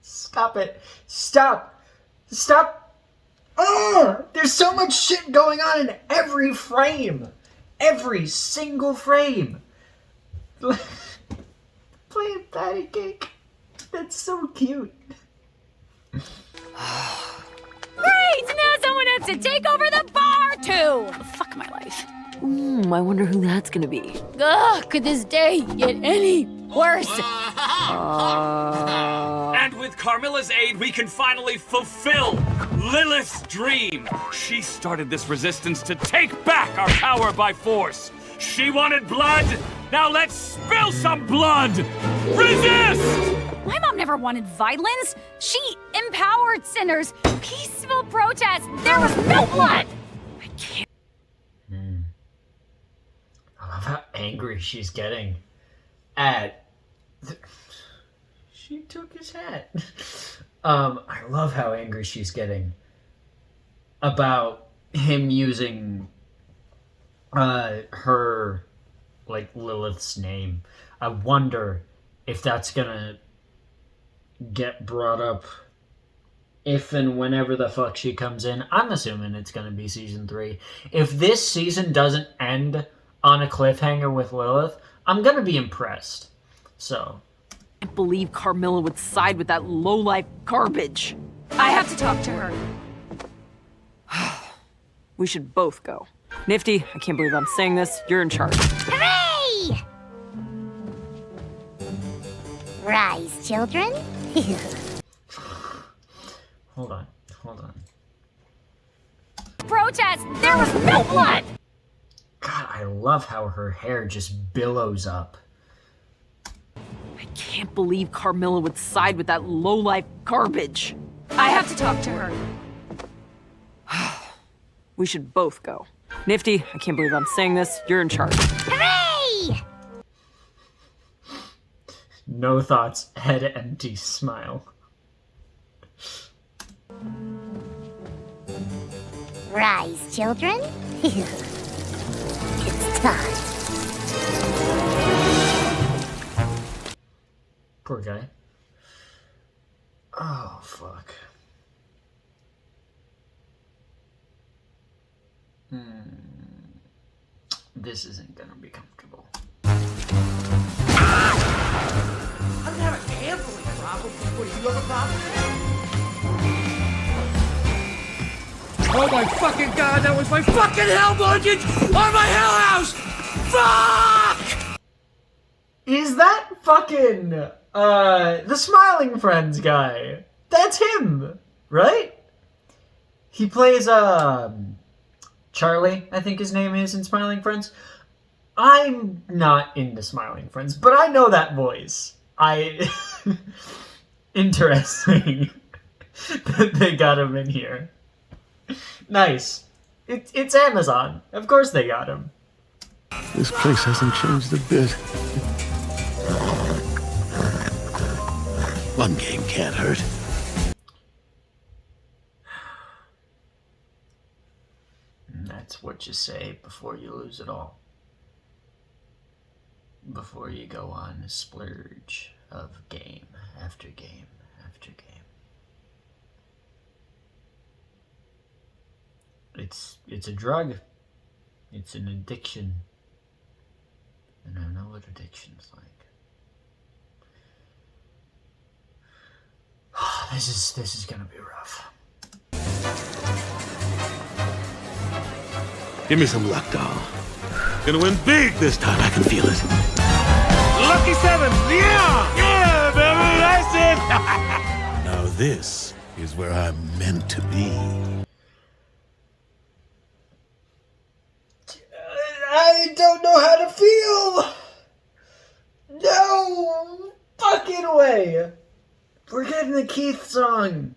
Stop it. Stop. Stop. Ugh! There's so much shit going on in every frame. Every single frame. Play patty cake. That's so cute. Great! Now someone has to take over the bar, too! Fuck my life. I wonder who that's gonna be. Ugh, could this day get any worse? And with Carmilla's aid, we can finally fulfill Lilith's dream. She started this resistance to take back our power by force. She wanted blood. Now let's spill some blood. Resist! My mom never wanted violence. She empowered sinners. Peaceful protest. There was no blood. I can't. I love how angry she's getting at... She took his hat. I love how angry she's getting about him using her, like, Lilith's name. I wonder if that's gonna get brought up if and whenever the fuck she comes in. I'm assuming it's gonna be season 3. If this season doesn't end on a cliffhanger with Lilith, I'm gonna be impressed. So... I can't believe Carmilla would side with that lowlife garbage. I have to talk to her. We should both go. Nifty, I can't believe I'm saying this. You're in charge. Hooray! Rise, children. Hold on. Protest. There was no blood. God, I love how her hair just billows up. I can't believe Carmilla would side with that lowlife garbage. I have to talk to her. We should both go. Nifty, I can't believe I'm saying this. You're in charge. Hooray! No thoughts, head empty, smile. Rise, children. It's time. Poor guy. Oh, fuck. This isn't gonna be comfortable. I'm gonna have a gambling problem. What, do you have a problem? Oh my fucking god, that was my fucking hell mortgage on my hell house! Fuck! Is that fucking, the Smiling Friends guy? That's him, right? He plays, Charlie, I think his name is in Smiling Friends. I'm not into Smiling Friends, but I know that voice. Interesting that they got him in here. Nice. It's Amazon. Of course they got him. This place hasn't changed a bit. One game can't hurt. And that's what you say before you lose it all. Before you go on a splurge of game after game after game. It's a drug. It's an addiction. And I know what addiction's like. This is gonna be rough. Give me some luck, doll. Gonna win big this time, I can feel it. Lucky 7! Yeah! Yeah, baby, that's it! Now this is where I'm meant to be. I don't know how to feel! No fucking way! We're getting the Keith song.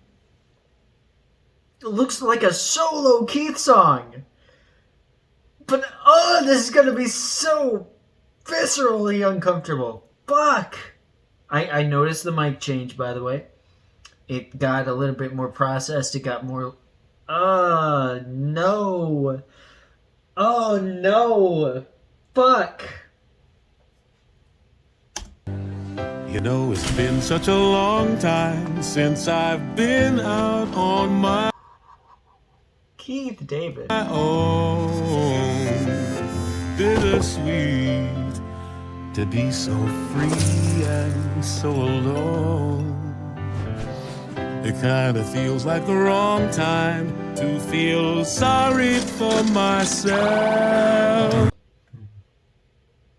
It looks like a solo Keith song. But, oh, this is gonna be so viscerally uncomfortable. Fuck! I noticed the mic change, by the way. It got a little bit more processed. It got more... no. Oh, no. Fuck. You know, it's been such a long time since I've been out on my Keith David. own. Bittersweet to be so free and so alone. It kinda feels like the wrong time to feel sorry for myself.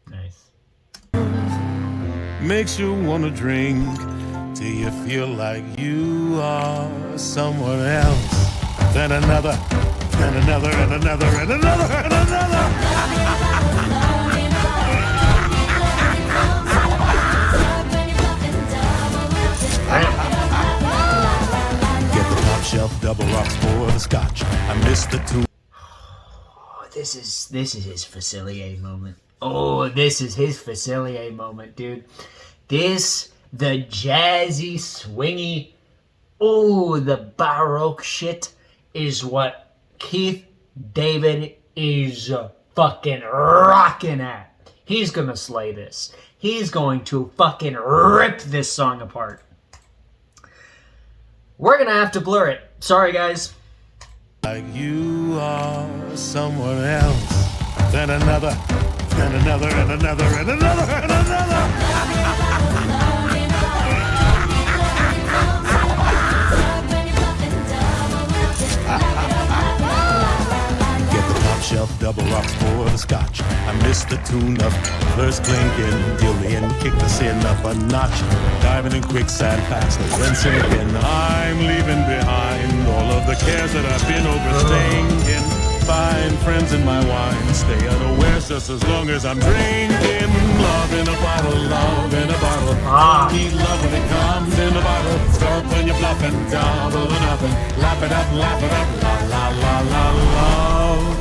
Nice. Makes you wanna drink till you feel like you are someone else. Then another, and another, and another, and another, and another. Get the top shelf double rocks for the scotch. I missed the tune. Oh, this is his Facilier moment. Oh, this is his Facilier moment, dude. This, the jazzy, swingy, the Baroque shit is what Keith David is fucking rocking at. He's gonna slay this. He's going to fucking rip this song apart. We're gonna have to blur it. Sorry, guys. Like you are someone else. Then another, and another, and another, and another, and another. Get the top shelf double rocks for the scotch. I missed the tune of first clinking, deal me and kick the sin up a notch. Diving in quicksand faster than sinking. I'm leaving behind all of the cares that I've been overthinking. Find friends in my wine, stay unawares just as long as I'm drinking. Love in a bottle, love in a bottle. Need love when it comes in a bottle. Start when you're bluffing, double or nothing. Lap it up, la la la la love.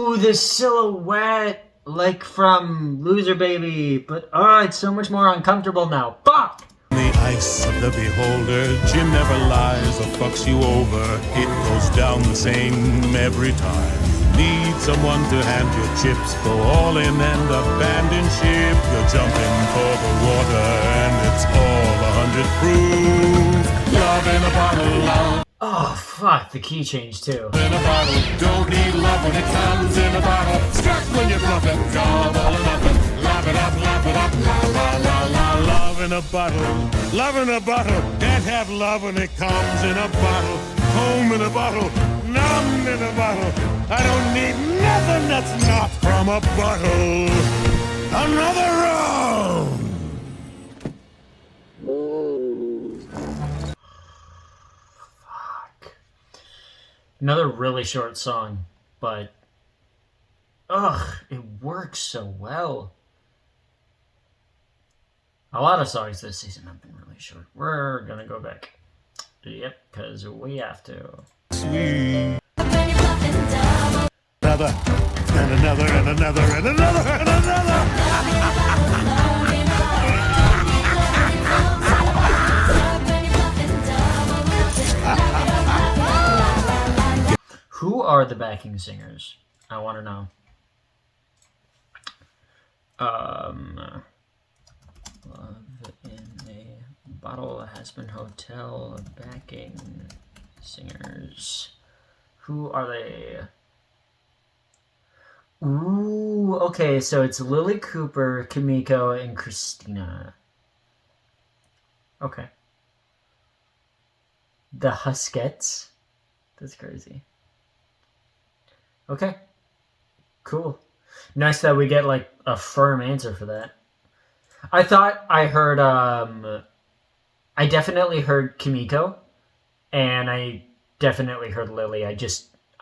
Ooh, the silhouette, like from Loser Baby, but it's so much more uncomfortable now. Fuck! The ice of the beholder, Jim never lies or fucks you over. It goes down the same every time. Need someone to hand your chips, go all in and abandon ship. You're jumping for the water and it's all 100 proof. Love in a bottle, love. Oh, fuck, the key change too. In a bottle, don't need love when it comes in a bottle. Struck when you're bluffing, double or nothing. Lap it up, la la la la. Love in a bottle, love in a bottle. Can't have love when it comes in a bottle. Home in a bottle, numb in a bottle. I don't need nothing that's not from a bottle. Another round. Another really short song, but it works so well. A lot of songs this season have been really short. We're gonna go back. Yep, because we have to. Sweet. Another, and another, and another, and another, and another. Who are the backing singers? I want to know. Love in a Bottle, Hazbin Hotel, backing singers. Who are they? Ooh, okay, so it's Lily Cooper, Kimiko, and Christina. Okay. The Huskettes? That's crazy. Okay. Cool. Nice that we get, like, a firm answer for that. I thought I heard, I definitely heard Kimiko, and I definitely heard Lily.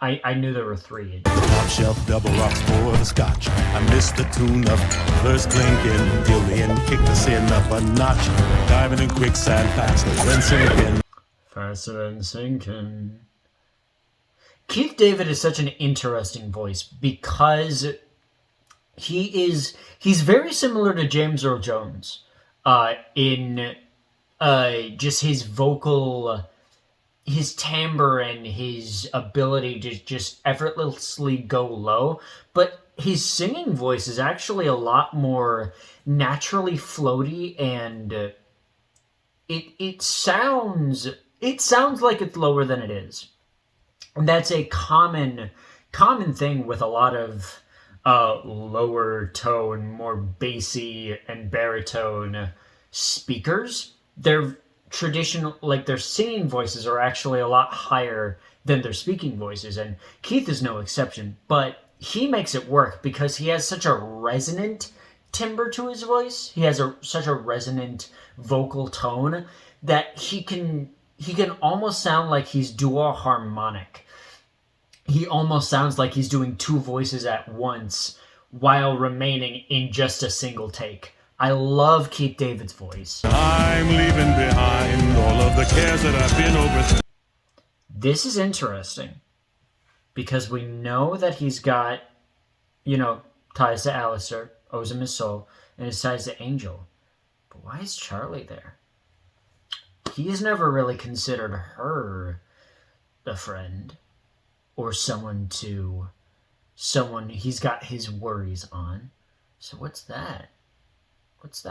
I knew there were three. Top shelf double rocks for the scotch. I missed the tune of first clinking, deal me in, kick the sin up a notch. Diving in quicksand faster than sinking. Faster than sinking. Keith David is such an interesting voice because he's very similar to James Earl Jones in just his vocal, his timbre and his ability to just effortlessly go low, but his singing voice is actually a lot more naturally floaty, and it sounds like it's lower than it is. And that's a common thing with a lot of lower tone, more bassy and baritone speakers. Their traditional, like their singing voices are actually a lot higher than their speaking voices, and Keith is no exception, but he makes it work because he has such a resonant timbre to his voice. He has such a resonant vocal tone that he can almost sound like he's dual harmonic. He almost sounds like he's doing two voices at once while remaining in just a single take. I love Keith David's voice. I'm leaving behind all of the cares that I've been over. This is interesting because we know that he's got, ties to Alistair, owes him his soul, and his ties to Angel. But why is Charlie there? He's never really considered her a friend or someone he's got his worries on. So what's that? What's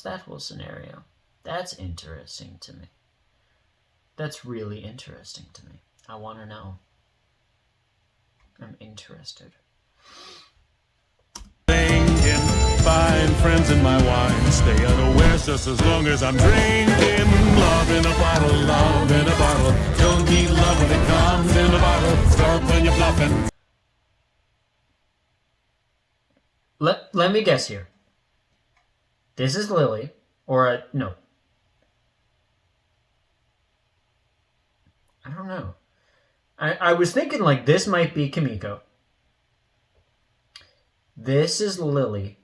that whole scenario? That's interesting to me. That's really interesting to me. I want to know. I'm interested. Find friends in my wine. Stay unaware just as long as I'm drinking. Love in a bottle, love in a bottle. Don't need love when it comes in a bottle. Start when you're bluffing. Let me guess here. This is Lily, or no. I don't know. I was thinking like this might be Kimiko. This is Lily,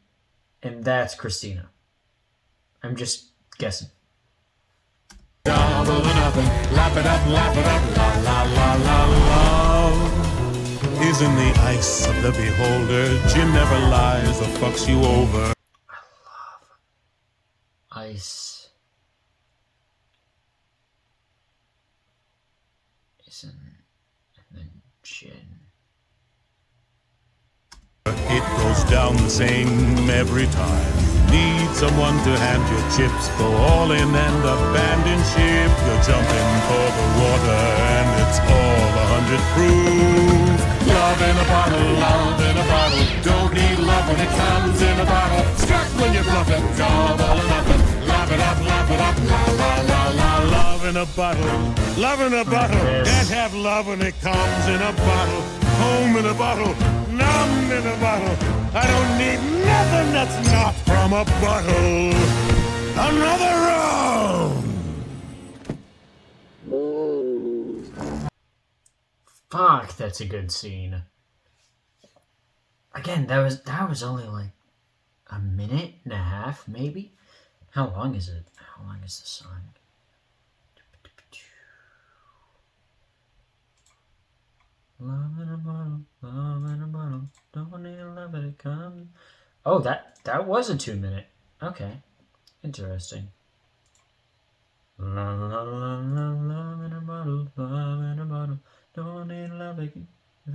and that's Christina. I'm just guessing. Double or nothing, lap it up, la la la la. Love is in the ice of the beholder. Jim never lies or fucks you over. Ice isn't, and then gin. It goes down the same every time. Need someone to hand your chips. Go all in and abandon ship. You're jumping for the water and it's all 100 proof. Love in a bottle, love in a bottle. Don't need love when it comes in a bottle. Skirt when you're bluffing, double or nothing. Lap it up, la la la la. Love in a bottle, love in a bottle. Can't have love when it comes in a bottle. Home in a bottle, numb in a bottle. I don't need nothing that's not from a bottle. Another round. Fuck, that's a good scene. Again, that was only like a minute and a half, maybe. How long is it? How long is the song? Love in a bottle, love in a bottle. Don't need a love it comes. Oh, that was a 2-minute. Okay, interesting. La la la la, love in a bottle, love in a bottle. Don't need love if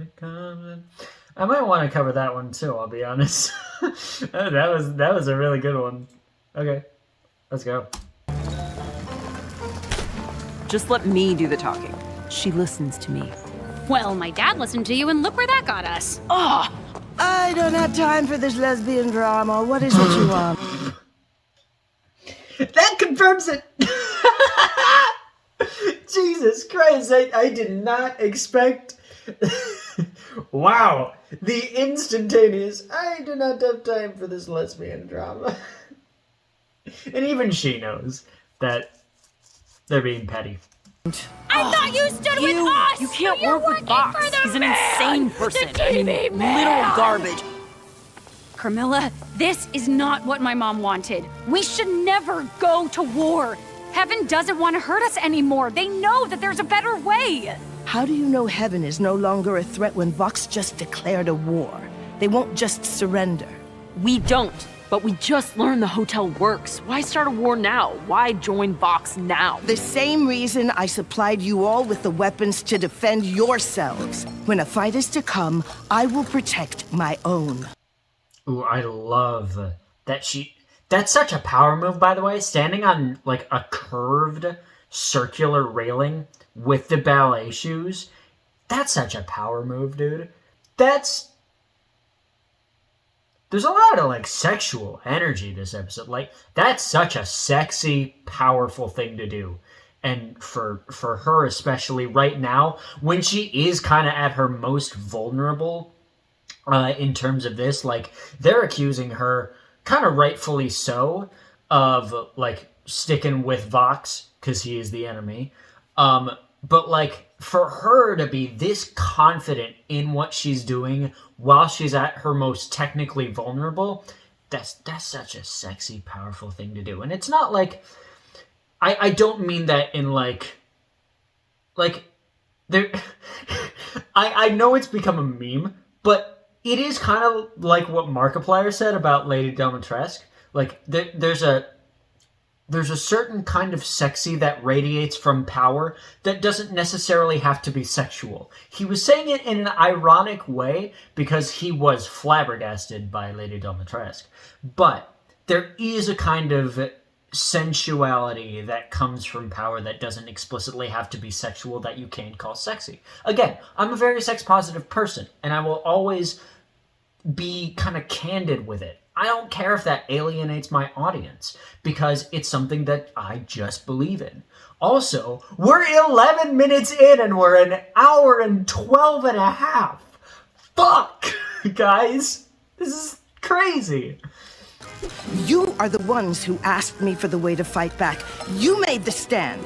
it comes in. I might want to cover that one too. I'll be honest. that was a really good one. Okay, let's go. Just let me do the talking. She listens to me. Well, my dad listened to you, and look where that got us. Oh, I don't have time for this lesbian drama. What is it you want? That confirms it. Jesus Christ, I did not expect Wow, the instantaneous, I do not have time for this lesbian drama. And even she knows that they're being petty. I thought you stood with us! You can't You're work with working Vox. for the He's an man! insane person. The TV literal garbage. Carmilla, this is not what my mom wanted. We should never go to war. Heaven doesn't want to hurt us anymore. They know that there's a better way. How do you know Heaven is no longer a threat when Vox just declared a war? They won't just surrender. We don't. But we just learned the hotel works. Why start a war now? Why join Vox now? The same reason I supplied you all with the weapons to defend yourselves. When a fight is to come, I will protect my own. Ooh, I love that she... That's such a power move, by the way. Standing on, like, a curved circular railing with the ballet shoes. That's such a power move, dude. There's a lot of, like, sexual energy this episode. Like, that's such a sexy, powerful thing to do. And for her, especially right now, when she is kind of at her most vulnerable in terms of this, like, they're accusing her, kind of rightfully so, of, like, sticking with Vox, because he is the enemy. But, like, for her to be this confident in what she's doing while she's at her most technically vulnerable, that's such a sexy, powerful thing to do. And it's not like... I don't mean that in, like there... I know it's become a meme, but it is kind of like what Markiplier said about Lady Dimitrescu. Like, there's a certain kind of sexy that radiates from power that doesn't necessarily have to be sexual. He was saying it in an ironic way because he was flabbergasted by Lady Dimitrescu. But there is a kind of sensuality that comes from power that doesn't explicitly have to be sexual that you can call sexy. Again, I'm a very sex-positive person, and I will always be kind of candid with it. I don't care if that alienates my audience, because it's something that I just believe in. Also, we're 11 minutes in and we're an hour and 12 and a half. Fuck, guys. This is crazy. You are the ones who asked me for the way to fight back. You made the stand.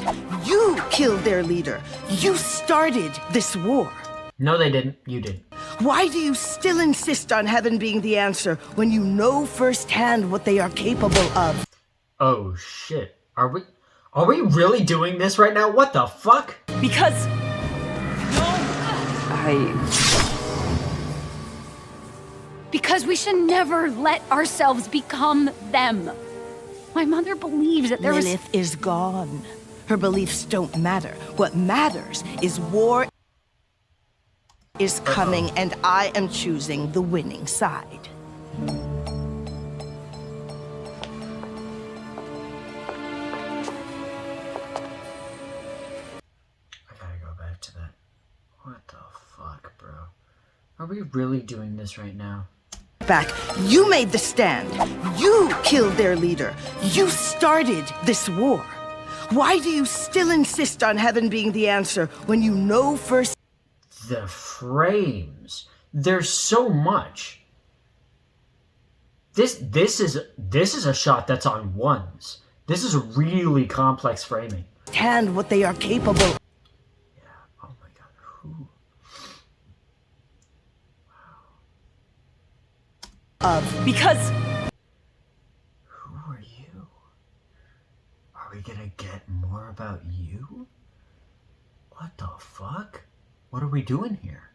You killed their leader. You started this war. No, they didn't. You did. Why do you still insist on Heaven being the answer when you know firsthand what they are capable of? Oh, shit. Are we really doing this right now? What the fuck? Because... Because we should never let ourselves become them. My mother believes that Lilith is gone. Her beliefs don't matter. What matters is war is coming, and I am choosing the winning side. I gotta go back to that. What the fuck, bro? Are we really doing this right now? Back. You made the stand. You killed their leader. You started this war. Why do you still insist on Heaven being the answer when you know first... The frames. There's so much. This is a shot that's on ones. This is a really complex framing. ...hand what they are capable... Yeah, oh my god, who? Because... Who are you? Are we gonna get more about you? What the fuck? What are we doing here?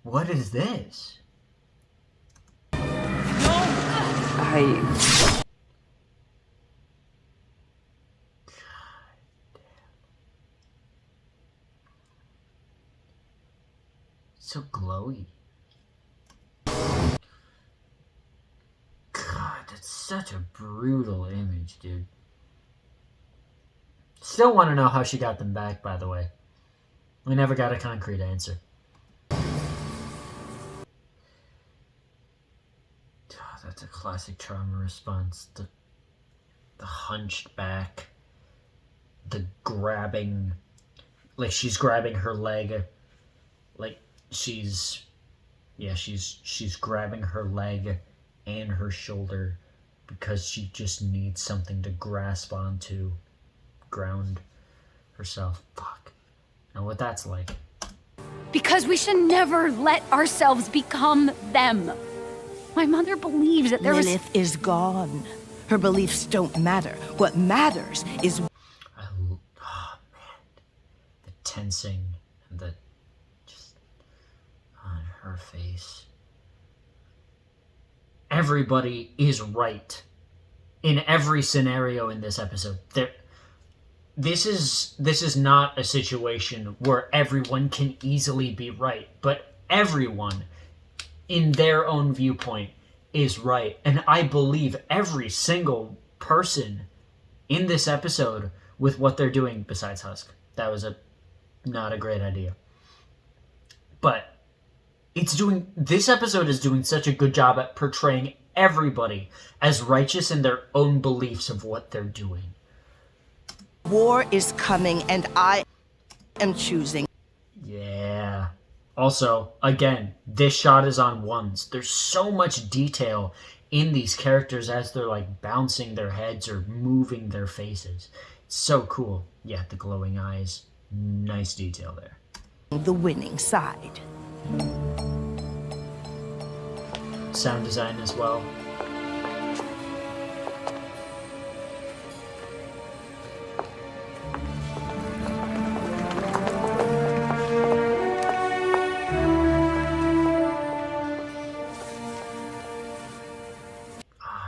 What is this? So glowy. God, that's such a brutal image, dude. Still want to know how she got them back, by the way. We never got a concrete answer. Oh, that's a classic trauma response. The hunched back. The grabbing. Like she's grabbing her leg. Like, she's grabbing her leg and her shoulder because she just needs something to grasp onto, ground herself. Fuck. Know what that's like. Because we should never let ourselves become them. My mother believes that Lilith is gone. Her beliefs don't matter. What matters is... Oh, man. The tensing and the... just... on her face. Everybody is right. In every scenario in this episode. This is not a situation where everyone can easily be right. But everyone, in their own viewpoint, is right. And I believe every single person in this episode with what they're doing, besides Husk. That was not a great idea. But this episode is doing such a good job at portraying everybody as righteous in their own beliefs of what they're doing. War is coming, and I am choosing. Yeah. Also, again, this shot is on ones. There's so much detail in these characters as they're like bouncing their heads or moving their faces. It's so cool. Yeah, the glowing eyes. Nice detail there. The winning side. Sound design as well.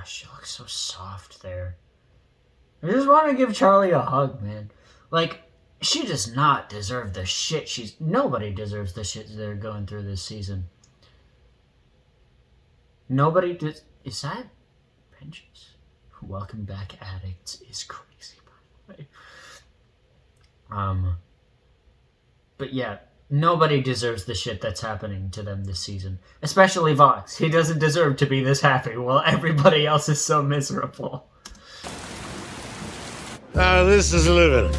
She looks so soft there. I just want to give Charlie a hug, man. Like, she does not deserve the shit nobody deserves the shit they're going through this season. Nobody does. Is that Pinches? Welcome Back Addicts is crazy, by the way. But yeah, nobody deserves the shit that's happening to them this season. Especially Vox. He doesn't deserve to be this happy while everybody else is so miserable. Now this is living.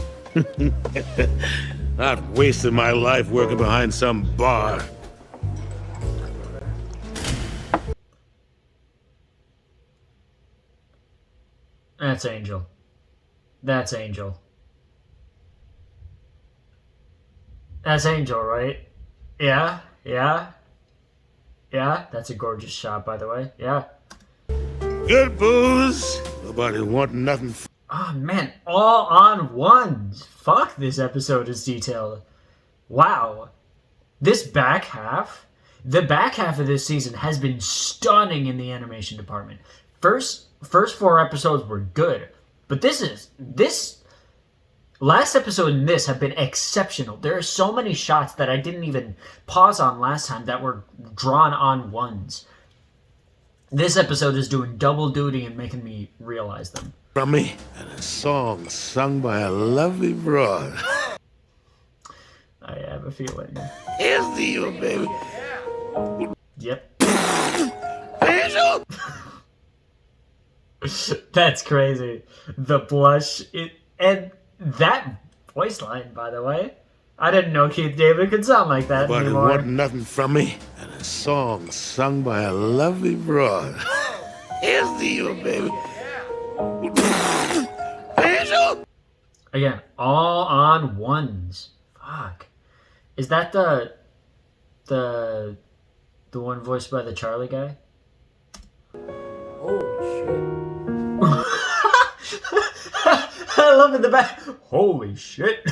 Not wasting my life working behind some bar. That's Angel. That's Angel. That's Angel, right? Yeah? Yeah? Yeah? That's a gorgeous shot, by the way. Yeah. Good booze. Nobody wanting nothing. Oh, man. All on ones. Fuck, this episode is detailed. Wow. This back half... The back half of this season has been stunning in the animation department. First 4 episodes were good. But this last episode and this have been exceptional. There are so many shots that I didn't even pause on last time that were drawn on ones. This episode is doing double duty and making me realize them. From me, and a song sung by a lovely broad. I have a feeling. Here's to you, baby. Yep. Angel! That's crazy. The blush. And that voice line, by the way. I didn't know Keith David could sound like that Nobody anymore. wanting nothing from me, and a song sung by a lovely broad. Here's to you, baby. Angel! Again, all on ones. Fuck. Is that the one voiced by the Charlie guy? Holy shit. I love in the back. Holy shit.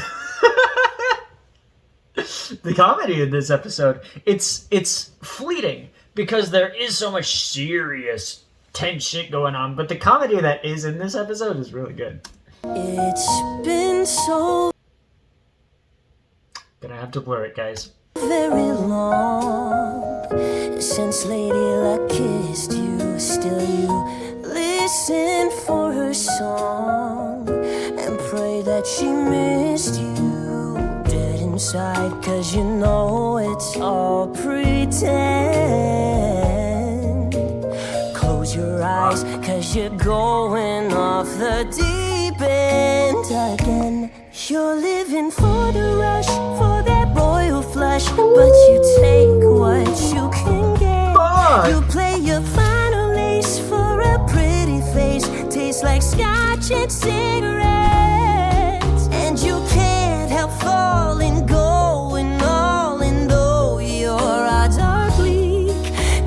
The comedy in this episode, it's fleeting because there is so much serious, tense shit going on, but the comedy that is in this episode is really good. It's been so Gonna have to blur it, guys. very long since Lady Luck kissed you. Still you listen for her song and pray that she missed you dead inside, 'cause you know it's all pretend. Close your eyes, 'cause you're going off the deep end again. You're living for the rush, for that royal flush. flush, but you take what you can get. You play your final ace for a pretty face. Tastes like scotch and cigarettes. And you can't help falling, going all in, though your odds are bleak,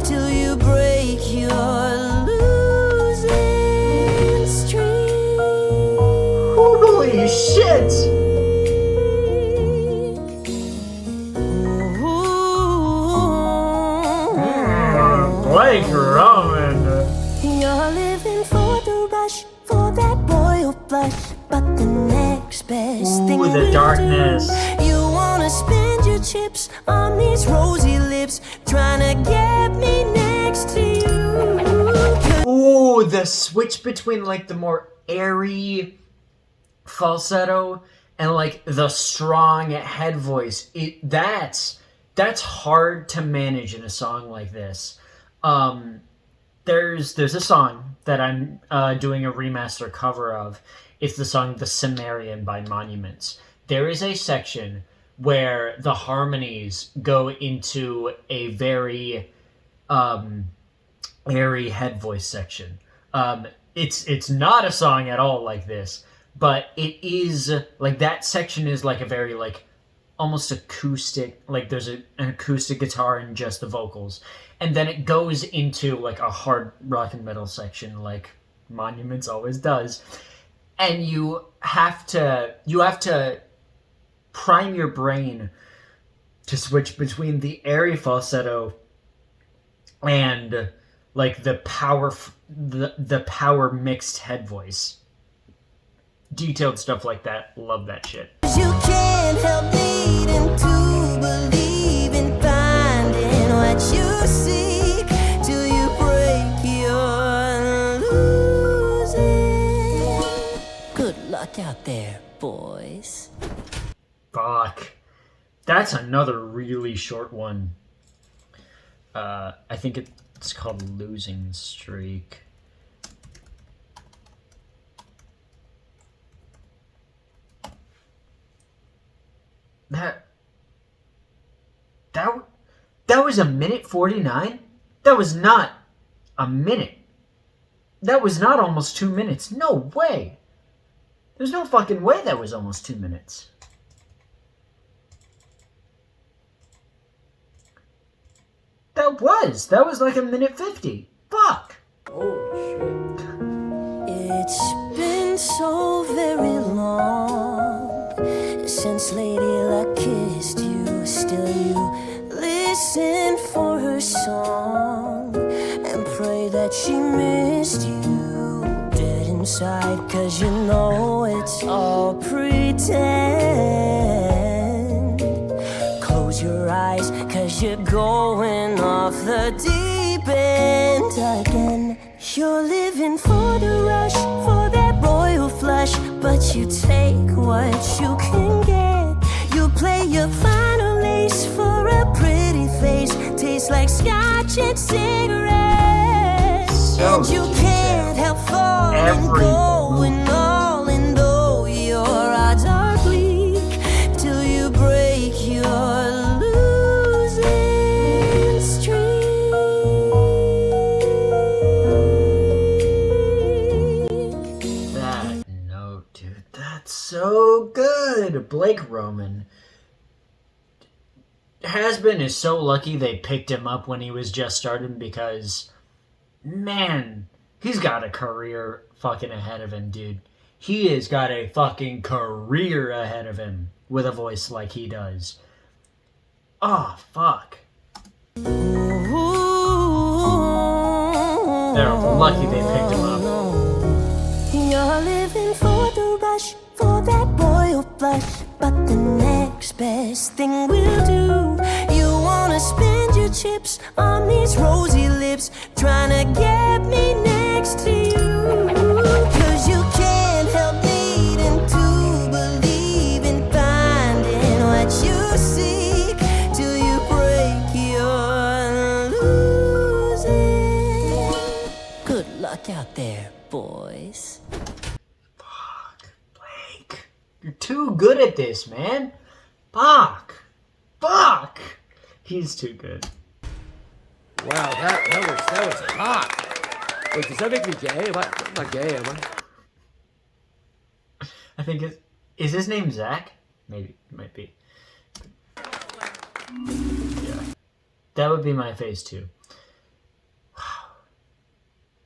till you break your losing streak. Holy shit! Blake Roman. You're living for the rush, for that royal blush, but the next best thing the darkness. You wanna spend your chips on these rosy lips, trying to get me next to you. Ooh, the switch between like the more airy falsetto and like the strong head voice. That's hard to manage in a song like this. There's a song that I'm doing a remaster cover of. It's the song "The Cimmerian" by Monuments. There is a section where the harmonies go into a very airy head voice section. It's not a song at all like this, but it is like that section is like a very like almost acoustic, like there's an acoustic guitar and just the vocals, and then it goes into like a hard rock and metal section like Monuments always does, and you have to prime your brain to switch between the airy falsetto and like the power mixed head voice. Detailed stuff like that, love that shit. You can't help needing to believe in finding what you seek, till you break your losing. Good luck out there, boys. Fuck. That's another really short one. I think it's called Losing Streak. That was a minute 49? That was not a minute. That was not almost 2 minutes. No way. There's no fucking way that was almost 2 minutes. That was like a minute 50. Fuck. It's been so very long since Lady Luck kissed you. Still you listen for her song and pray that she missed you dead inside, 'cause you know it's all pretend. Close your eyes, 'cause you're going off the deep end again. You're living for the rush, for that royal flush, but you take what you can get. You play your final ace for a pretty face. Tastes like scotch and cigarettes. And you can't help falling, going all in, though your odds are bleak, till you break your losing streak. That note, dude, that's so good. Blake Roman. Hazbin is so lucky they picked him up when he was just starting, because, man, he's got a career fucking ahead of him, dude. He has got a fucking career ahead of him with a voice like he does. Oh, fuck. They're lucky they picked him up. You're living for the rush, for that royal blush, but the next best thing we'll do. You wanna spend your chips on these rosy lips, trying to get me next to you. 'Cause you can't help needing to believe in finding what you seek, till you break your losing. Good luck out there, boys. You're too good at this, man. Fuck. Fuck. Fuck! He's too good. Wow, that was hot. Wait, does that make me gay? I'm not gay, am I? I think is his name Zach? Maybe, it might be. Yeah. That would be my face too. Wow.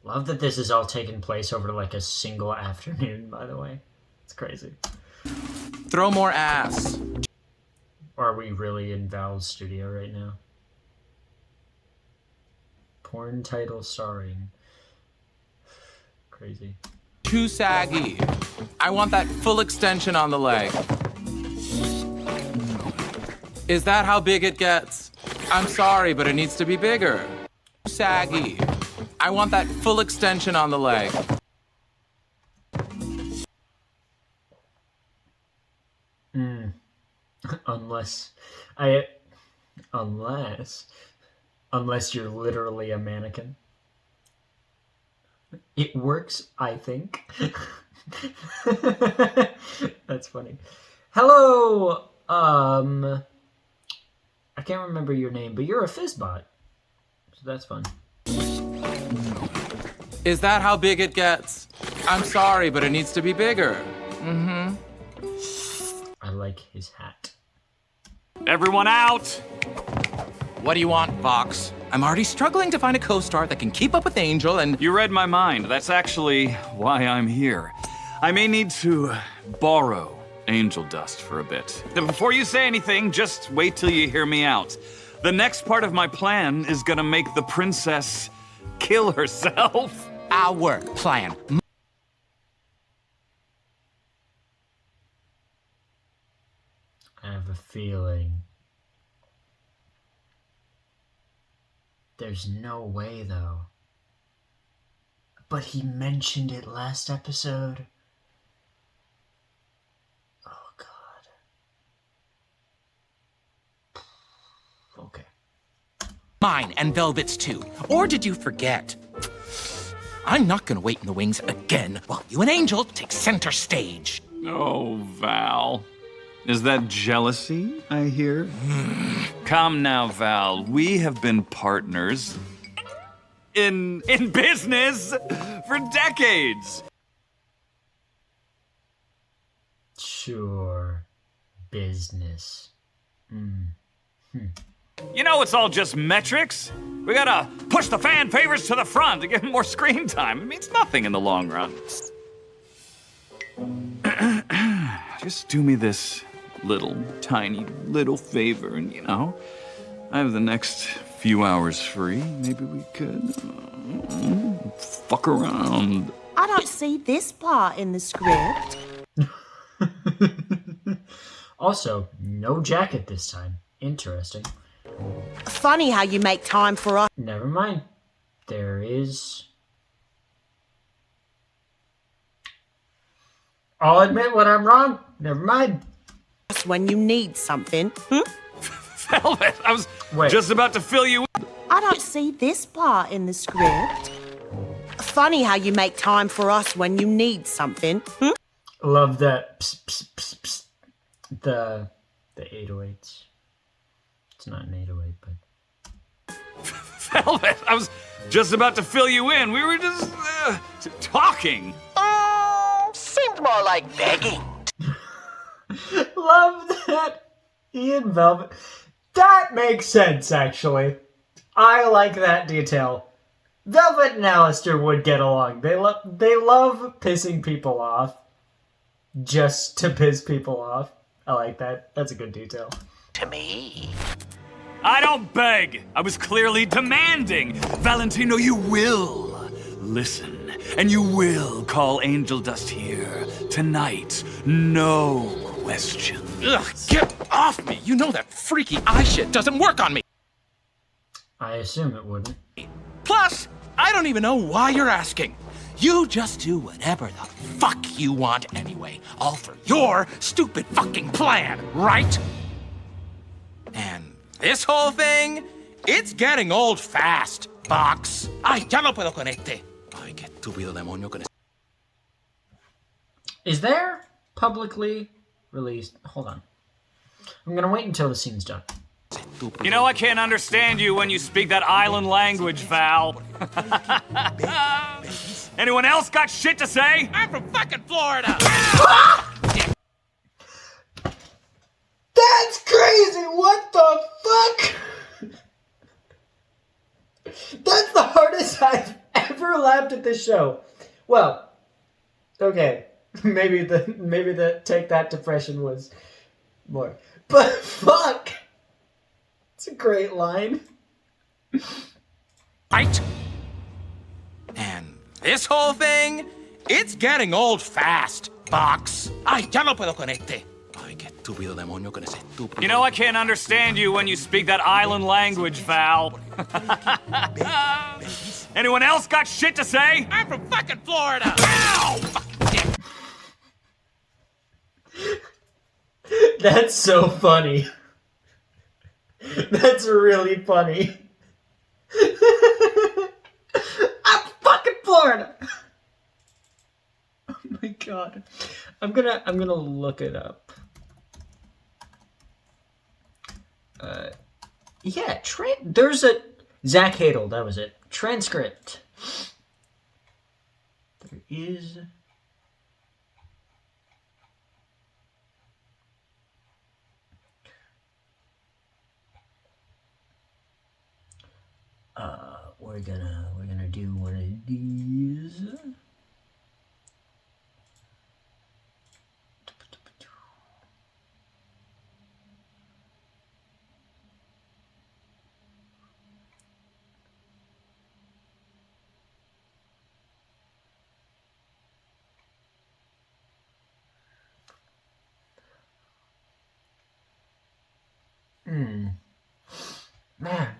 Love that this is all taking place over like a single afternoon, by the way. It's crazy. Throw more ass. Are we really in Val's studio right now? Porn title starring. Crazy. Too saggy. I want that full extension on the leg. Is that how big it gets? I'm sorry, but it needs to be bigger. Too saggy. I want that full extension on the leg. Unless you're literally a mannequin. It works, I think. That's funny. Hello, I can't remember your name, but you're a Fizzbot. So that's fun. Is that how big it gets? I'm sorry, but it needs to be bigger. Mm-hmm. I like his hat. Everyone out! What do you want, Vox? I'm already struggling to find a co-star that can keep up with Angel and... You read my mind. That's actually why I'm here. I may need to borrow angel dust for a bit. Before you say anything, just wait till you hear me out. The next part of my plan is gonna make the princess kill herself. Our plan. I have a feeling. There's no way, though. But he mentioned it last episode. Oh, God. Okay. Mine and Velvet's too. Or did you forget? I'm not gonna wait in the wings again while you and Angel take center stage. Oh, Val. Is that jealousy, I hear? Come now, Val. We have been partners in business for decades. Sure. Business. You know, it's all just metrics. We gotta push the fan favorites to the front to get more screen time. It means nothing in the long run. Just do me this tiny little favor, and I have the next few hours free. Maybe we could fuck around. I don't see this part in the script. Also, no jacket this time. Interesting. Funny how you make time for us. Never mind. There is... I'll admit when I'm wrong. Never mind. When you need something. Velvet, I was just about to fill you in. I don't see this part in the script. Funny how you make time for us when you need something. Love that. Psst, psst, psst, psst. The 808s. It's not an 808, but... Velvet, I was just about to fill you in. We were just talking. Seemed more like begging. Love that. Ian Velvet. That makes sense, actually. I like that detail. Velvet and Alistair would get along. They love pissing people off. Just to piss people off. I like that. That's a good detail. To me. I don't beg. I was clearly demanding. Valentino, you will listen. And you will call Angel Dust here tonight. No questions. Ugh, get off me! You know that freaky eye shit doesn't work on me! I assume it wouldn't. Plus, I don't even know why you're asking. You just do whatever the fuck you want anyway. All for your stupid fucking plan, right? And this whole thing, it's getting old fast, Box. Ay, ya no puedo con este. Ay, qué estúpido demonio con este. Is there publicly released... Hold on. I'm gonna wait until the scene's done. You know I can't understand you when you speak that island language, Val. Anyone else got shit to say? I'm from fucking Florida! That's crazy! What the fuck? That's the hardest I've ever laughed at this show. Well, okay. Maybe the take that depression was more. But fuck! It's a great line. Right? And this whole thing, it's getting old fast, Fox. Ay, ya no puedo con este. Ay, qué estúpido demonio con ese estúpido. You know I can't understand you when you speak that island language, Val. Anyone else got shit to say? I'm from fucking Florida! Ow! That's so funny. That's really funny. I'm fucking Florida. Oh my god. I'm gonna look it up. Yeah, there's a Zach Hadel, that was it. Transcript. There is we're gonna do one of these. Man.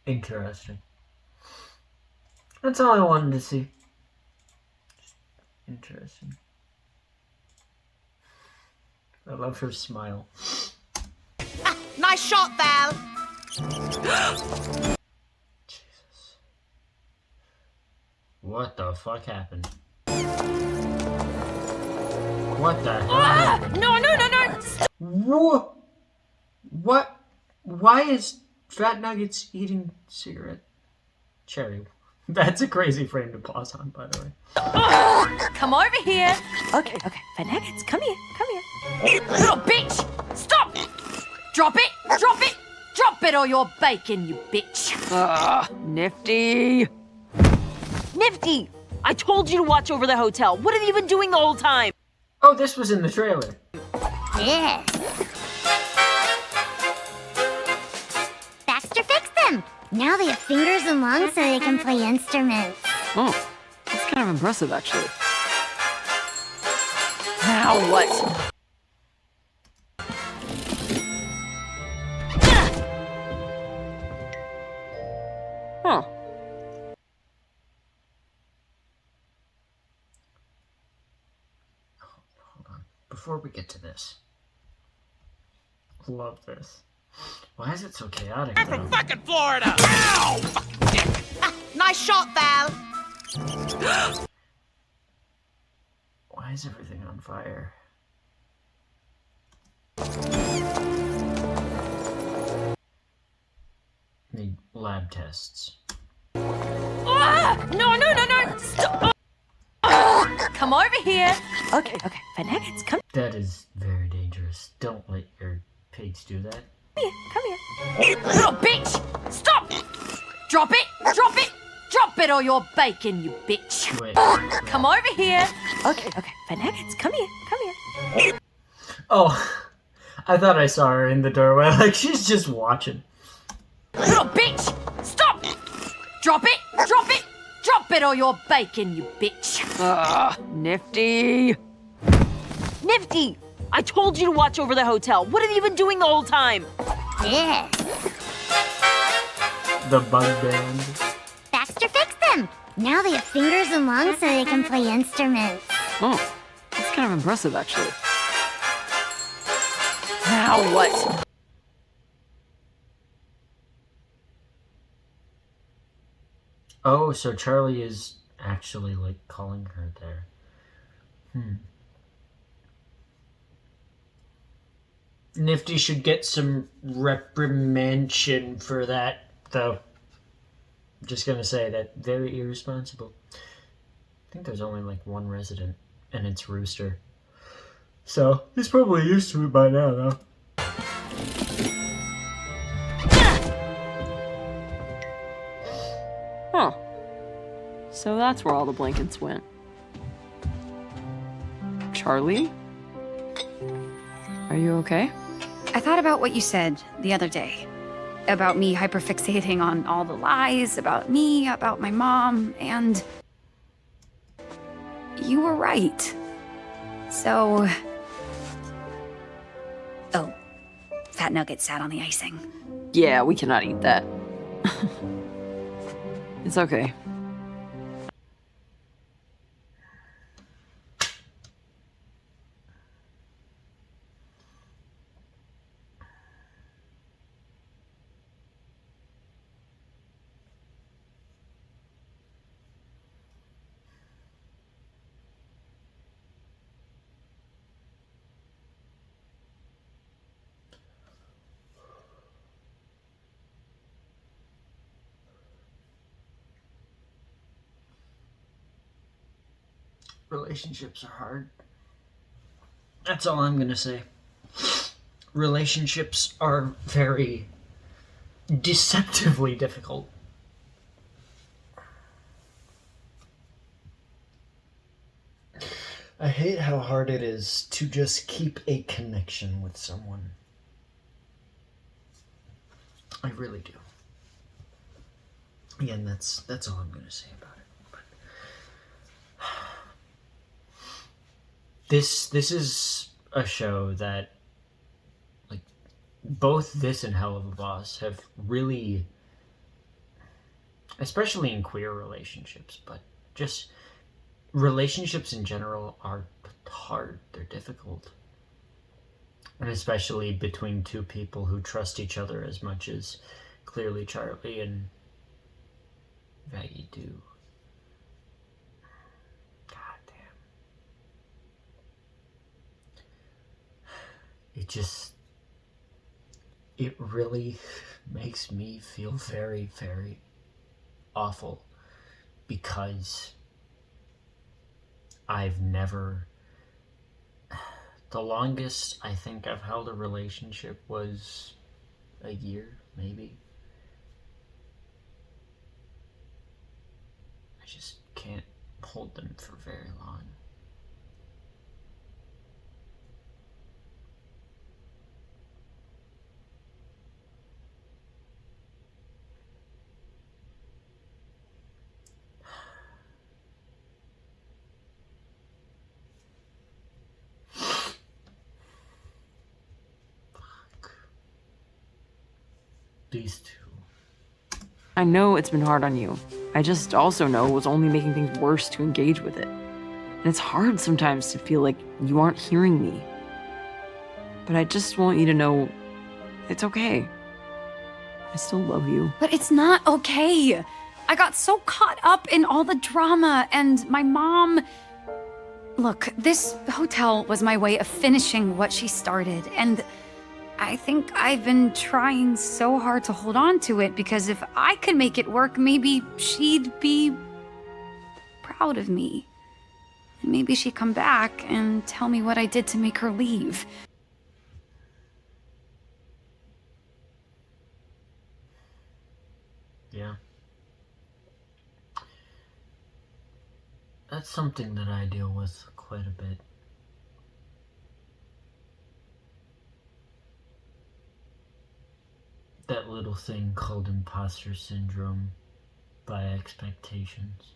Interesting. That's all I wanted to see. Interesting. I love her smile. Nice shot, Val. Jesus. What the fuck happened? What the hell? Ah! No! What? Why is Fat Nuggets eating cigarette cherry? That's a crazy frame to pause on, by the way. Come over here. Okay. Fat Nuggets, come here. Little bitch! Stop! Drop it! Drop it or you're bacon, you bitch. Nifty. I told you to watch over the hotel. What have you been doing the whole time? Oh, this was in the trailer. Yes. Baxter fixed them. Now they have fingers and lungs so they can play instruments. Oh, that's kind of impressive, actually. Now what? Huh. Hold on. Before we get to this. Love this. Why is it so chaotic? I'm from fucking Florida! Ow! Nice shot, Val. Why is everything on fire? Need lab tests. No! Stop! Come over here. Okay. Fat Nuggets, come That is very dangerous. Don't let your pigs do that. here. Little bitch! Stop! Drop it! Drop it or you're bacon, you bitch. Wait. Come over here. Okay. Fat Nuggets, come here. Oh, I thought I saw her in the doorway. Like, she's just watching. Little bitch! Stop! Drop it! Drop it or you're bacon, you bitch. Nifty. Nifty! I told you to watch over the hotel. What have you been doing the whole time? Yeah. The bug band. Baxter fixed them. Now they have fingers and lungs so they can play instruments. Oh, that's kind of impressive, actually. Now what? Oh, so Charlie is actually, like, calling her there. Nifty should get some reprimandation for that, though. I'm just gonna say that very irresponsible. I think there's only, like, one resident, and it's Rooster. So, he's probably used to it by now, though. Huh. So that's where all the blankets went. Charlie? Are you okay? I thought about what you said the other day. About me hyperfixating on all the lies, about me, about my mom, and... you were right. So... Oh. Fat Nugget sat on the icing. Yeah, we cannot eat that. It's okay. Relationships are hard. That's all I'm gonna say. Relationships are very deceptively difficult. I hate how hard it is to just keep a connection with someone. I really do. Again, that's all I'm gonna say about it. This is a show that, like, both this and Hell of a Boss have really, especially in queer relationships, but just relationships in general are hard. They're difficult. And especially between two people who trust each other as much as clearly Charlie and Maggie do. It really makes me feel very, very awful because I've never... The longest I think I've held a relationship was a year, maybe. I just can't hold them for very long. These two. I know it's been hard on you. I just also know it was only making things worse to engage with it. And it's hard sometimes to feel like you aren't hearing me. But I just want you to know it's okay. I still love you. But it's not okay. I got so caught up in all the drama and my mom... Look, this hotel was my way of finishing what she started, and I think I've been trying so hard to hold on to it because if I could make it work, maybe she'd be proud of me. And maybe she'd come back and tell me what I did to make her leave. Yeah. That's something that I deal with quite a bit. That little thing called imposter syndrome by expectations.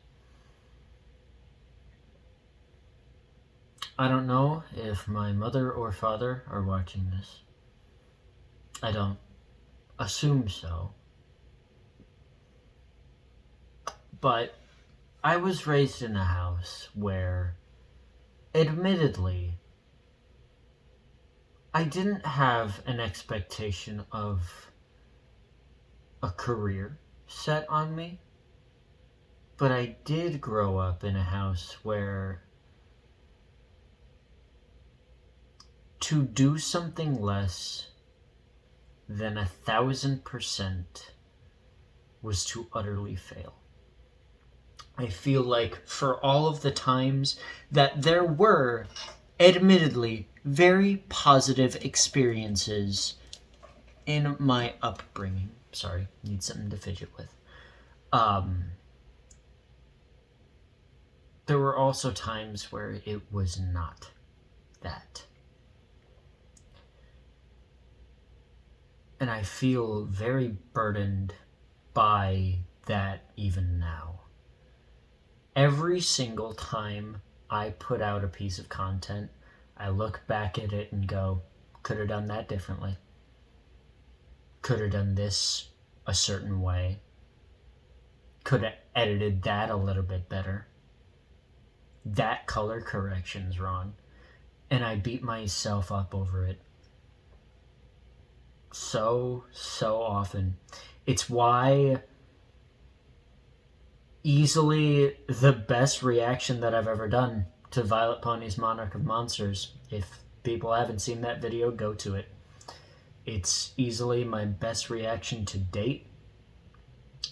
I don't know if my mother or father are watching this. I don't assume so. But I was raised in a house where, admittedly, I didn't have an expectation of a career set on me. But I did grow up in a house where to do something less than 1,000% was to utterly fail. I feel like for all of the times that there were, admittedly, very positive experiences in my upbringing. Sorry, need something to fidget with. There were also times where it was not that. And I feel very burdened by that even now. Every single time I put out a piece of content, I look back at it and go, could have done that differently. Could have done this a certain way. Could have edited that a little bit better. That color correction's wrong. And I beat myself up over it so often. It's why easily the best reaction that I've ever done to Violet Pony's Monarch of Monsters. If people haven't seen that video, go to it. It's easily my best reaction to date.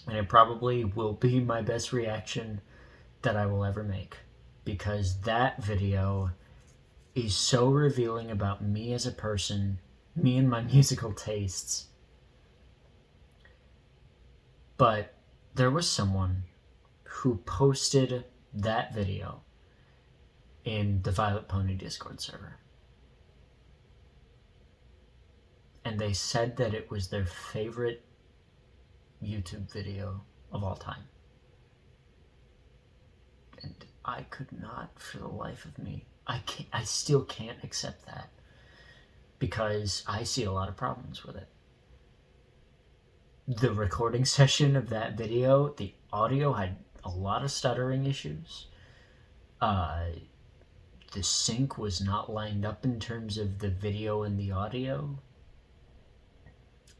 And it probably will be my best reaction that I will ever make. Because that video is so revealing about me as a person, me and my musical tastes. But there was someone who posted that video in the Violet Pony Discord server. And they said that it was their favorite YouTube video of all time. And I could not, for the life of me, I still can't accept that. Because I see a lot of problems with it. The recording session of that video, the audio had a lot of stuttering issues. The sync was not lined up in terms of the video and the audio.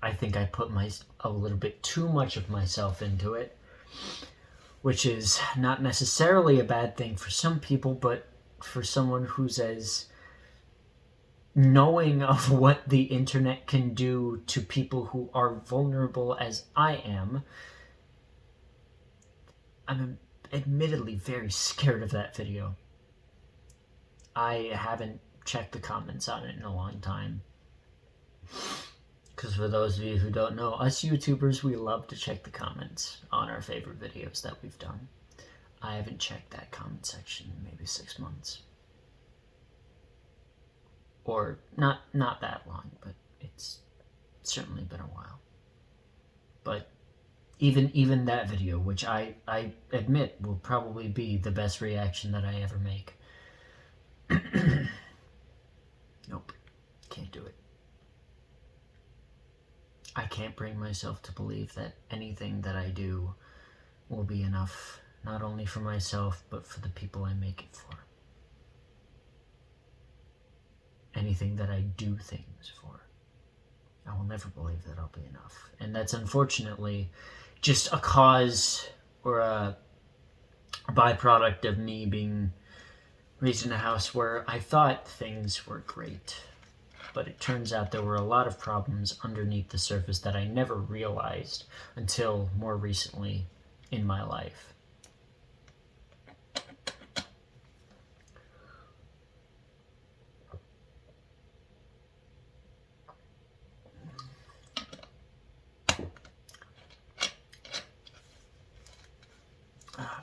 I think I put a little bit too much of myself into it. Which is not necessarily a bad thing for some people, but for someone who's as knowing of what the internet can do to people who are vulnerable as I am, I'm admittedly very scared of that video. I haven't checked the comments on it in a long time. Because for those of you who don't know, us YouTubers, we love to check the comments on our favorite videos that we've done. I haven't checked that comment section in maybe 6 months. Or not that long, but it's certainly been a while. But even that video, which I admit will probably be the best reaction that I ever make. Nope, can't do it. I can't bring myself to believe that anything that I do will be enough, not only for myself, but for the people I make it for. Anything that I do things for, I will never believe that I'll be enough. And that's unfortunately just a cause or a byproduct of me being raised in a house where I thought things were great. But it turns out there were a lot of problems underneath the surface that I never realized until more recently in my life. Oh,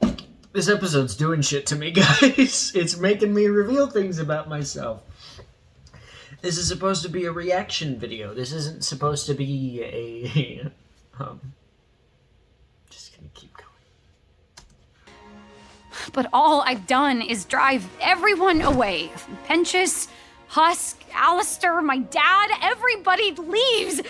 man. This episode's doing shit to me, guys. It's making me reveal things about myself. This is supposed to be a reaction video. This isn't supposed to be a... just gonna keep going. but all I've done is drive everyone away. Penchus, Husk, Alistair, my dad, everybody leaves.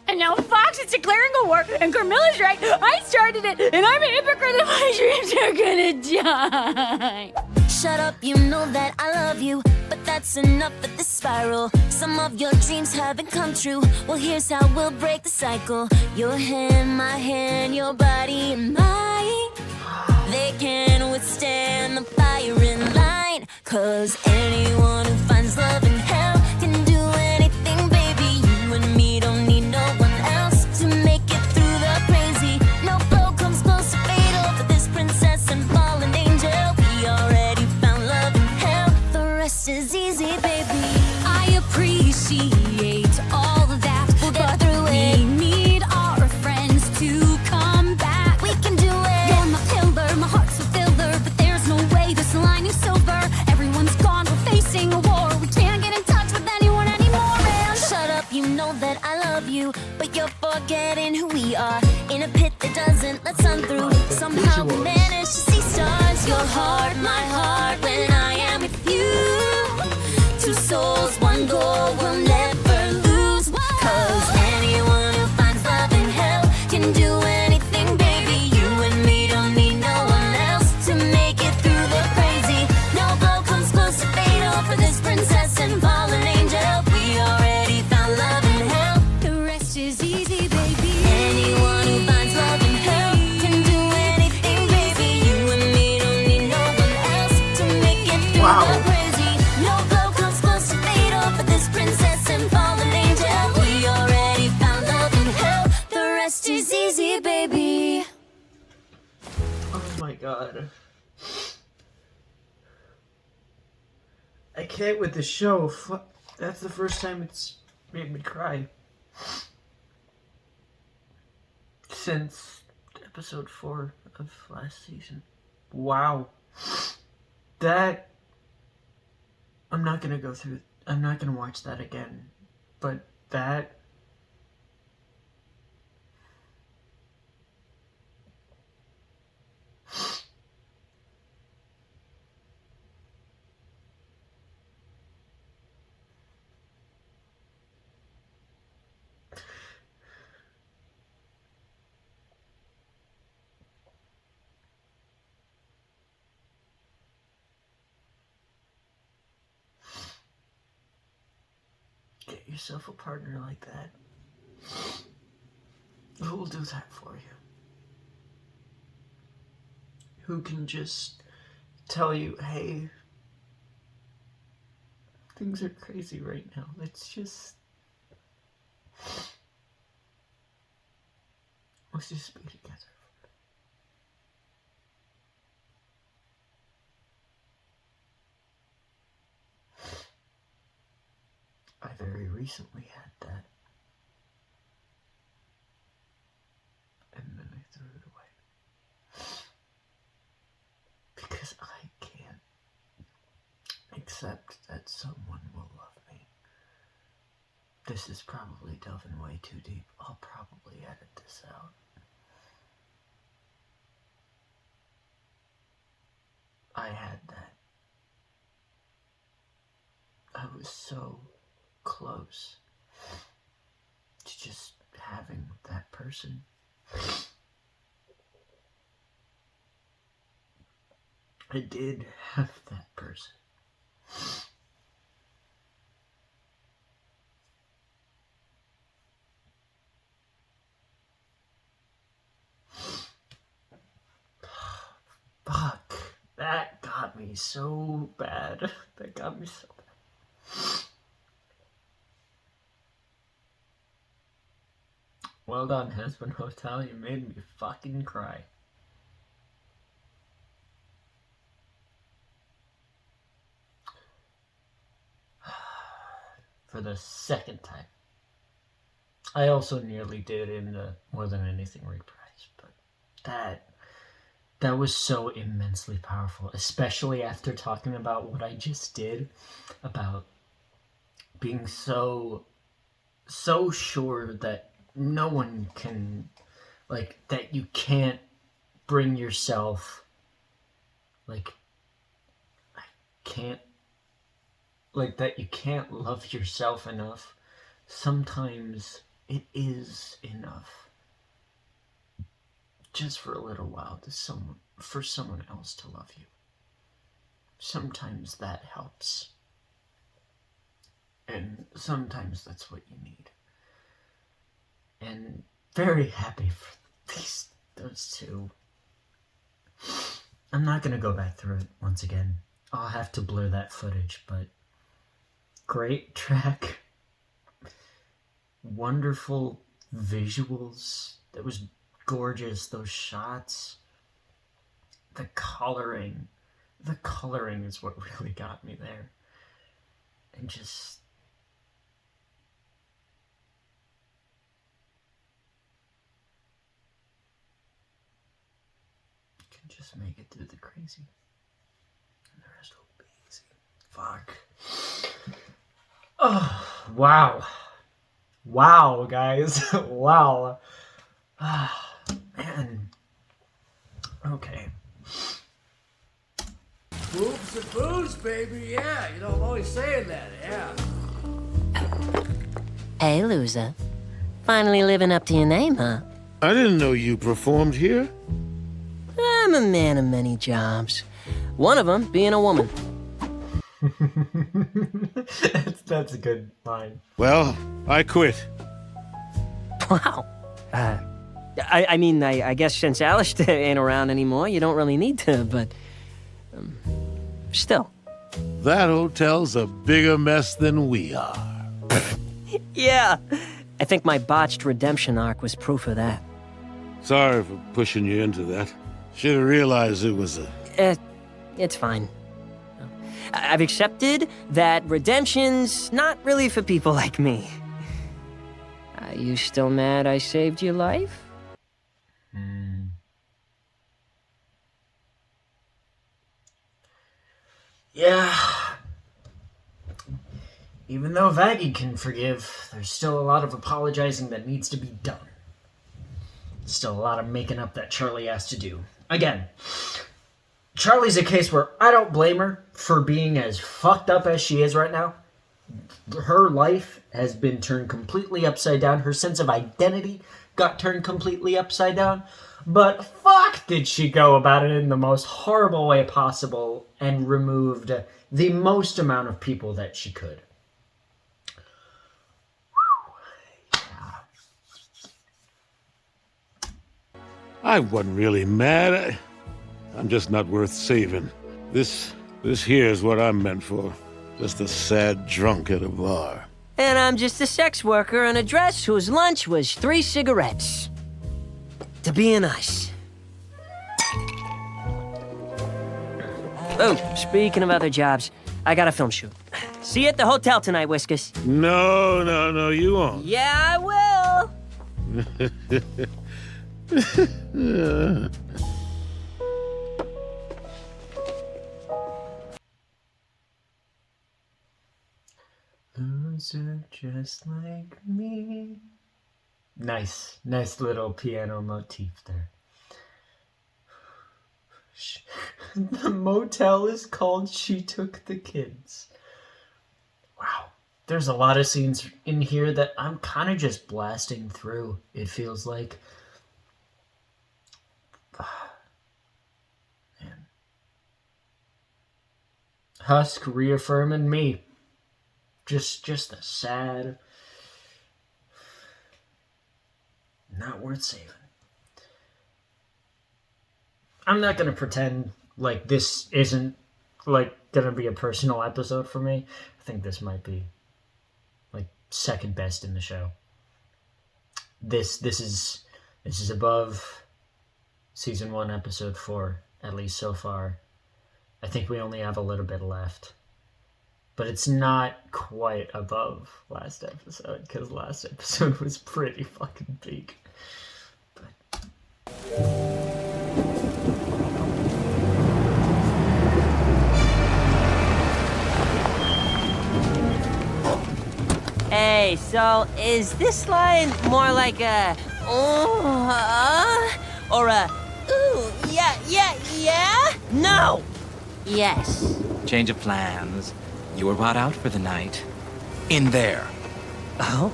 And now Fox is declaring a war, and Carmilla's right. I started it, and I'm a hypocrite, and my dreams are gonna die. Shut up, you know that I love you, but that's enough of this spiral. Some of your dreams haven't come true. Well, here's how we'll break the cycle. Your hand, my hand, your body and mine. They can withstand the fire in line. 'Cause anyone who finds love in hell can do anything, baby. You and me don't need no one else to make it through the crazy. No blow comes close to fatal for this princess and fallen angel. We already found love in hell. The rest is easy, baby. I appreciate all of that, We'll get but through we it. need our friends to come back. We can do it. You're my pillar, my heart's a filler, but there's no way this lining's silver. Everyone's gone, we're facing a war. We can't get in touch with anyone anymore, and Shut up, you know that I love you, but you're forgetting who we are. In a pit that doesn't let sun through. Somehow we manage to see stars. Your heart, my heart, when I am with you. Two souls, one goal, we'll never lose. 'Cause anyone who finds love in hell can do anything, baby. You and me don't need no one else to make it through the crazy. No blow comes close to fatal for this princess and fallen angel. We already found love in hell. the rest is easy, baby. Anyone who finds love in hell can do anything, baby. You and me don't need no one else to make it through the crazy. No blow comes close to fatal for this princess and fallen angel. We already found love in hell. The rest is easy, baby. Oh my god. I can't with the show. That's the first time it's made me cry. Since episode 4 of last season. Wow. That... I'm not gonna go through... I'm not gonna watch that again. But that... Get yourself a partner like that. Who will do that for you? Who can just tell you, hey, things are crazy right now. Let's just be together. I very recently had that. And then I threw it away. Because I can't accept that someone will love me. This is probably delving way too deep. I'll probably edit this out. I had that. I was so close to just having that person. I did have that person. Fuck. That got me so bad. That got me so bad. Well done, Hazbin Hotel. You made me fucking cry. For the second time. I also nearly did in the More Than Anything reprise, but that was so immensely powerful, especially after talking about what I just did, about being so sure that no one can, like, that you can't bring yourself Like, I can't, like, that you can't love yourself enough. Sometimes it is enough. Just for a little while for someone else to love you. Sometimes that helps. And sometimes that's what you need. And very happy for those two. I'm not gonna go back through it once again. I'll have to blur that footage, but great track. Wonderful visuals. That was gorgeous, those shots. The coloring is what really got me there. And just... you can just make it through the crazy. And the rest will be easy. Fuck. Oh, wow. Wow, guys. Wow. Man. Okay. Boobs and booze, baby, yeah. You know, I'm always saying that, yeah. Hey, loser. Finally living up to your name, huh? I didn't know you performed here. I'm a man of many jobs. One of them being a woman. That's a good line. Well, I quit. Wow. I mean, I guess since Alistair ain't around anymore, you don't really need to, but... still. That hotel's a bigger mess than we are. Yeah. I think my botched redemption arc was proof of that. Sorry for pushing you into that. Should have realized it was a... It's fine. I've accepted that redemption's not really for people like me. Are you still mad I saved your life? Yeah. Even though Vaggie can forgive, there's still a lot of apologizing that needs to be done. Still a lot of making up that Charlie has to do. Again, Charlie's a case where I don't blame her for being as fucked up as she is right now. Her life has been turned completely upside down. Her sense of identity got turned completely upside down. But fuck did she go about it in the most horrible way possible and removed the most amount of people that she could. I wasn't really mad. I'm just not worth saving. This here's what I'm meant for. Just a sad drunk at a bar. And I'm just a sex worker in a dress whose lunch was 3 cigarettes. To be nice. Oh, speaking of other jobs, I got a film shoot. See you at the hotel tonight, Whiskas. No, you won't. Yeah, I will. Loser just like me. Nice little piano motif there. The motel is called She Took the Kids. Wow. There's a lot of scenes in here that I'm kind of just blasting through, it feels like. Man. Husk reaffirming me. Just the sad... not worth saving. I'm not going to pretend like this isn't like going to be a personal episode for me. I think this might be like second best in the show. This is above season 1 episode 4, at least so far. I think we only have a little bit left. But it's not quite above last episode, because last episode was pretty fucking big. Hey, so is this line more like a or a ooh, yeah? No! Yes. Change of plans. You were bought out for the night. In there. Oh?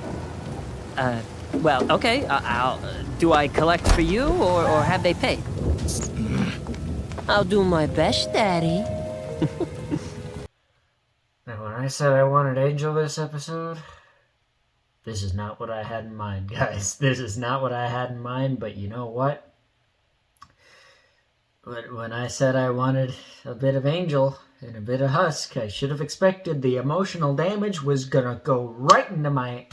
Well, okay. Do I collect for you, or have they paid? I'll do my best, Daddy. Now, when I said I wanted Angel this episode, this is not what I had in mind, guys. This is not what I had in mind, but you know what? When I said I wanted a bit of Angel and a bit of Husk, I should have expected the emotional damage was gonna go right into my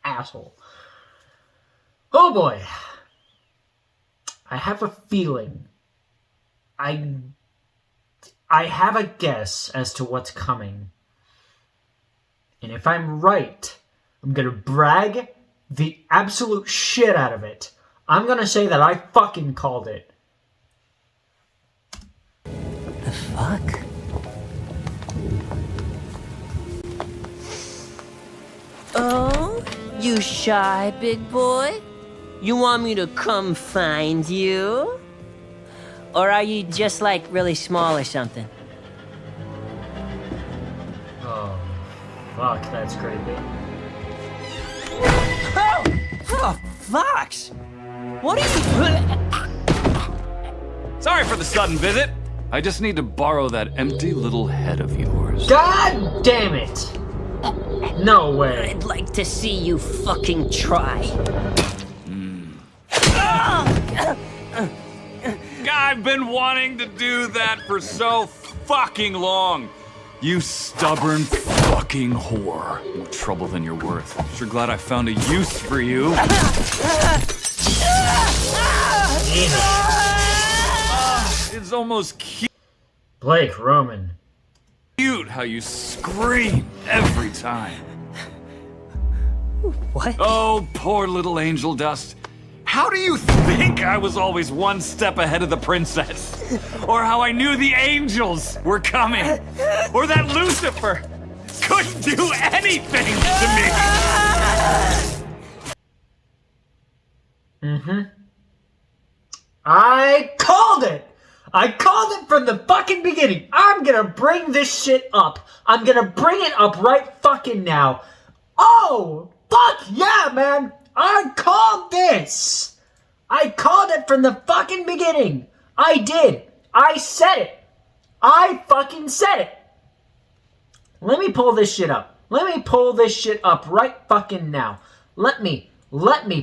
asshole. Oh boy. I have a feeling. I have a guess as to what's coming. And if I'm right, I'm gonna brag the absolute shit out of it. I'm gonna say that I fucking called it. The fuck? Oh? You shy, big boy? You want me to come find you? Or are you just, like, really small or something? Oh, fuck, that's creepy. Oh! Oh, Fox! What are you... Sorry for the sudden visit. I just need to borrow that empty little head of yours. God damn it! No way. I'd like to see you fucking try. I've been wanting to do that for so fucking long. You stubborn fucking whore. More trouble than you're worth. Sure glad I found a use for you. It's almost cute. Blake, Roman. Cute how you scream every time. What? Oh, poor little angel dust. How do you think I was always one step ahead of the princess? Or how I knew the angels were coming? Or that Lucifer couldn't do anything to me? I called it! I called it from the fucking beginning! I'm gonna bring this shit up! I'm gonna bring it up right fucking now! Oh! Fuck yeah, man! I called this! I called it from the fucking beginning! I did! I said it! I fucking said it! Let me pull this shit up. Let me pull this shit up right fucking now. Let me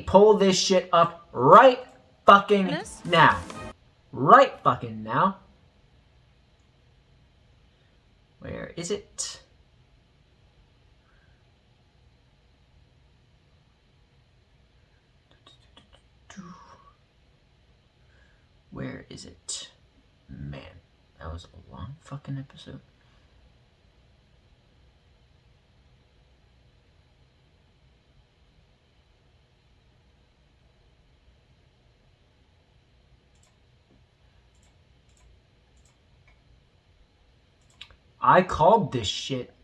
pull this shit up right fucking now. Right fucking now. Where is it? Where is it? Man, that was a long fucking episode. I called this shit.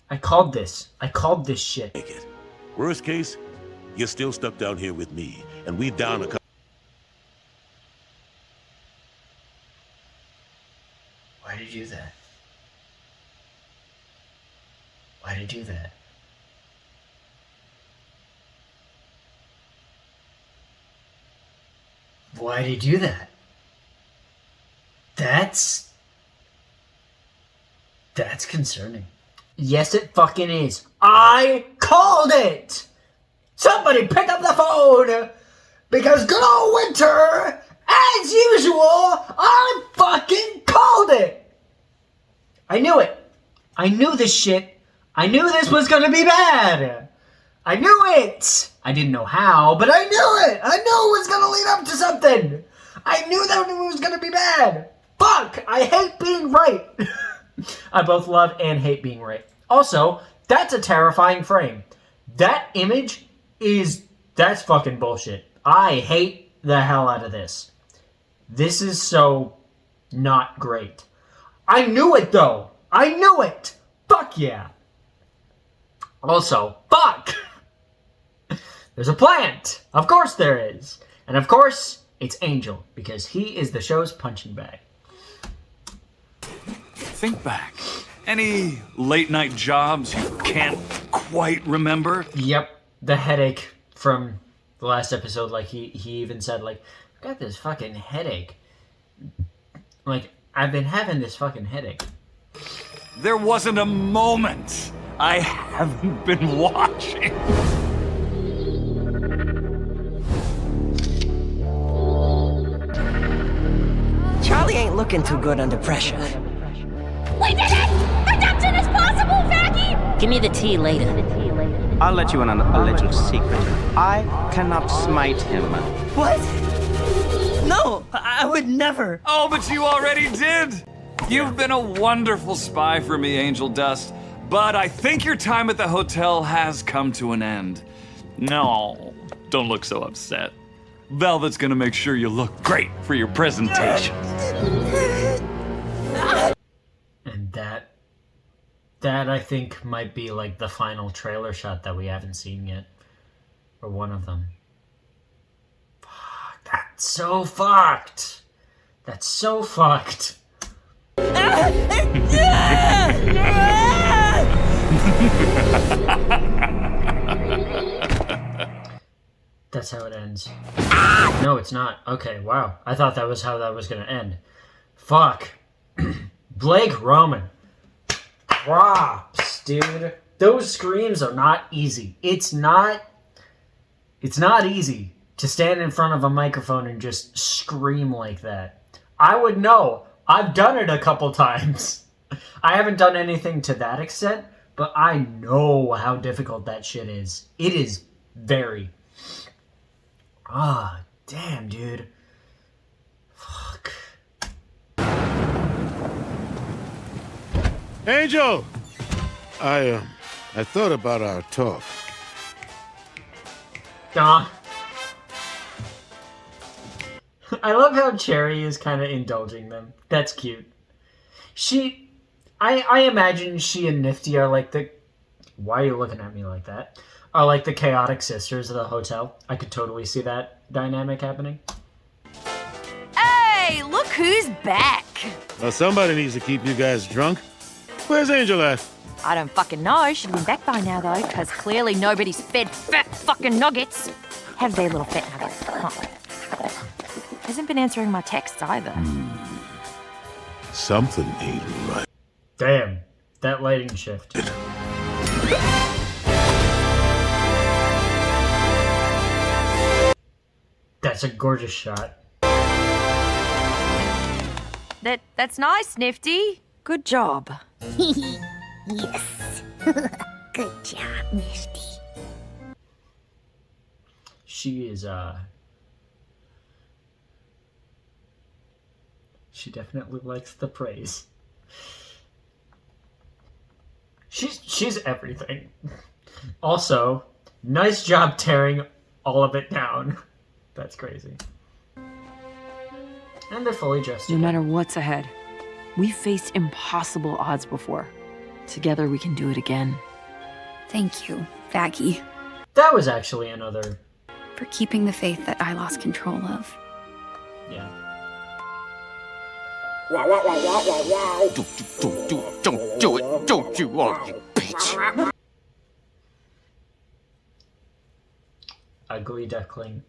I called this. I called this shit. Take it. Worst case, you're still stuck down here with me, and we down a couple. Why did you do that? Why did you do that? Why did you do that? That's concerning. Yes, it fucking is. I called it! Somebody pick up the phone! Because good old Winter, as usual, I fucking called it! I knew it. I knew this shit. I knew this was gonna be bad. I knew it. I didn't know how, but I knew it. I knew it was gonna lead up to something. I knew that it was gonna be bad. Fuck, I hate being right. I both love and hate being right. Also, that's a terrifying frame. That image that's fucking bullshit. I hate the hell out of this. This is so not great. I knew it, though. I knew it. Fuck yeah. Also, fuck. There's a plant. Of course there is. And of course, it's Angel, because he is the show's punching bag. Think back. Any late night jobs you can't quite remember? Yep. The headache from the last episode, like he even said, like, I've got this fucking headache. Like, I've been having this fucking headache. There wasn't a moment I haven't been watching. Charlie ain't looking too good under pressure. We did it! Abduction is possible, Maggie! Give me the tea later. I'll let you in on a little secret. I cannot smite him. What? No, I would never. Oh, but you already did. You've been a wonderful spy for me, Angel Dust. But I think your time at the hotel has come to an end. No, don't look so upset. Velvet's gonna make sure you look great for your presentation. And that I think might be like the final trailer shot that we haven't seen yet. Or one of them. Fuck, that's so fucked. That's so fucked. That's how it ends. No, it's not. Okay, wow. I thought that was how that was gonna end. Fuck. Blake Roman. Props, dude. Those screams are not easy. It's not easy to stand in front of a microphone and just scream like that. I would know. I've done it a couple times. I haven't done anything to that extent, but I know how difficult that shit is. It is very. Ah, damn, dude. Fuck. Angel! I thought about our talk. Dawn. I love how Cherry is kind of indulging them. That's cute. I imagine she and Nifty are like the... Why are you looking at me like that? Are like the chaotic sisters of the hotel. I could totally see that dynamic happening. Hey, look who's back. Well, somebody needs to keep you guys drunk. Where's Angel at? I don't fucking know. Should have been back by now, though, because clearly nobody's fed fat fucking nuggets. Have their little fat nuggets. Huh. Hasn't been answering my texts either. Something ain't right. Damn, that lighting shift. That's a gorgeous shot. That's nice, Nifty. Good job. Yes. Good job, Nifty. She is, she definitely likes the praise. She's everything. Also, nice job tearing all of it down. That's crazy. And they're fully dressed. No matter what's ahead, we've faced impossible odds before. Together we can do it again. Thank you, Vaggie. That was actually another... For keeping the faith that I lost control of. Yeah. Don't do it. Don't you want, you bitch. Ugly duckling.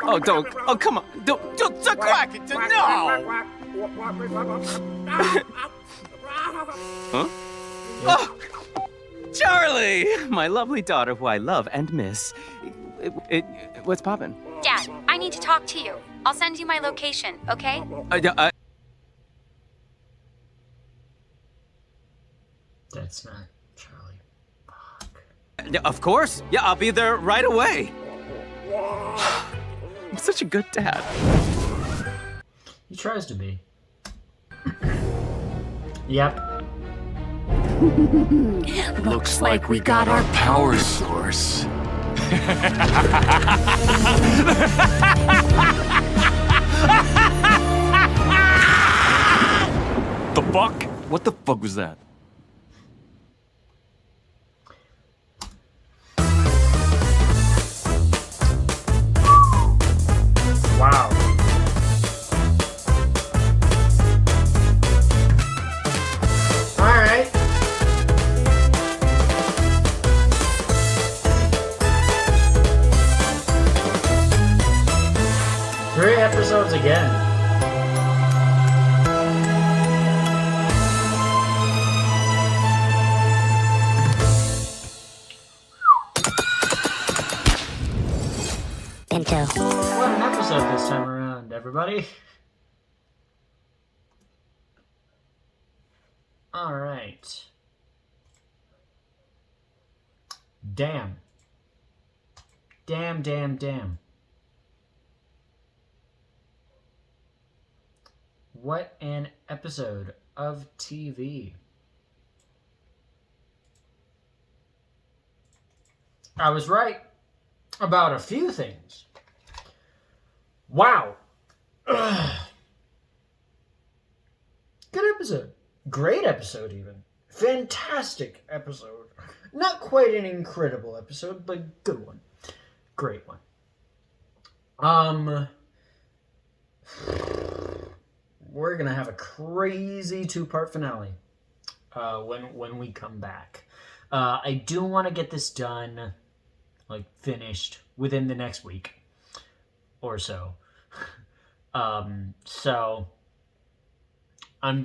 Oh, don't. Oh, come on. Don't quack it. No. Huh? Oh, Charlie! My lovely daughter, who I love and miss. What's poppin'? Dad, I need to talk to you. I'll send you my location, okay? That's not Charlie. Fuck. Of course. Yeah, I'll be there right away. I'm such a good dad. He tries to be. Yep. Looks like we got our power source. The fuck? What the fuck was that? Wow. Alright. Three episodes again. Bento. What an episode this time around, everybody. Alright. Damn. Damn. What an episode of TV. I was right about a few things. Wow. Ugh. Good episode. Great episode, even. Fantastic episode. Not quite an incredible episode, but good one. Great one. We're gonna have a crazy two-part finale when we come back. I do want to get this done, like finished within the next week or so. So I'm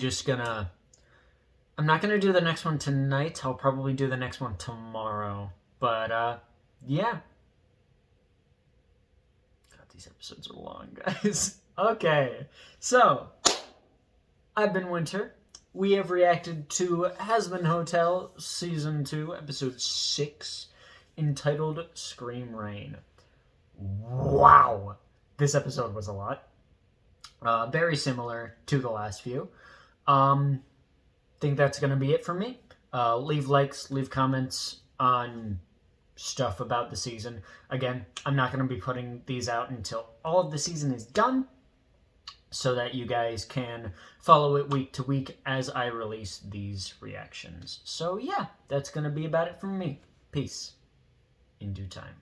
not gonna do the next one tonight. I'll probably do the next one tomorrow. But yeah. God, these episodes are long, guys. Okay, so I've been Winter. We have reacted to Hazbin Hotel Season 2, Episode 6, entitled Scream Rain. Wow! This episode was a lot. Very similar to the last few. Think that's going to be it for me. Leave likes, leave comments on stuff about the season. Again, I'm not going to be putting these out until all of the season is done, so that you guys can follow it week to week as I release these reactions. So yeah, that's going to be about it from me. Peace. In due time.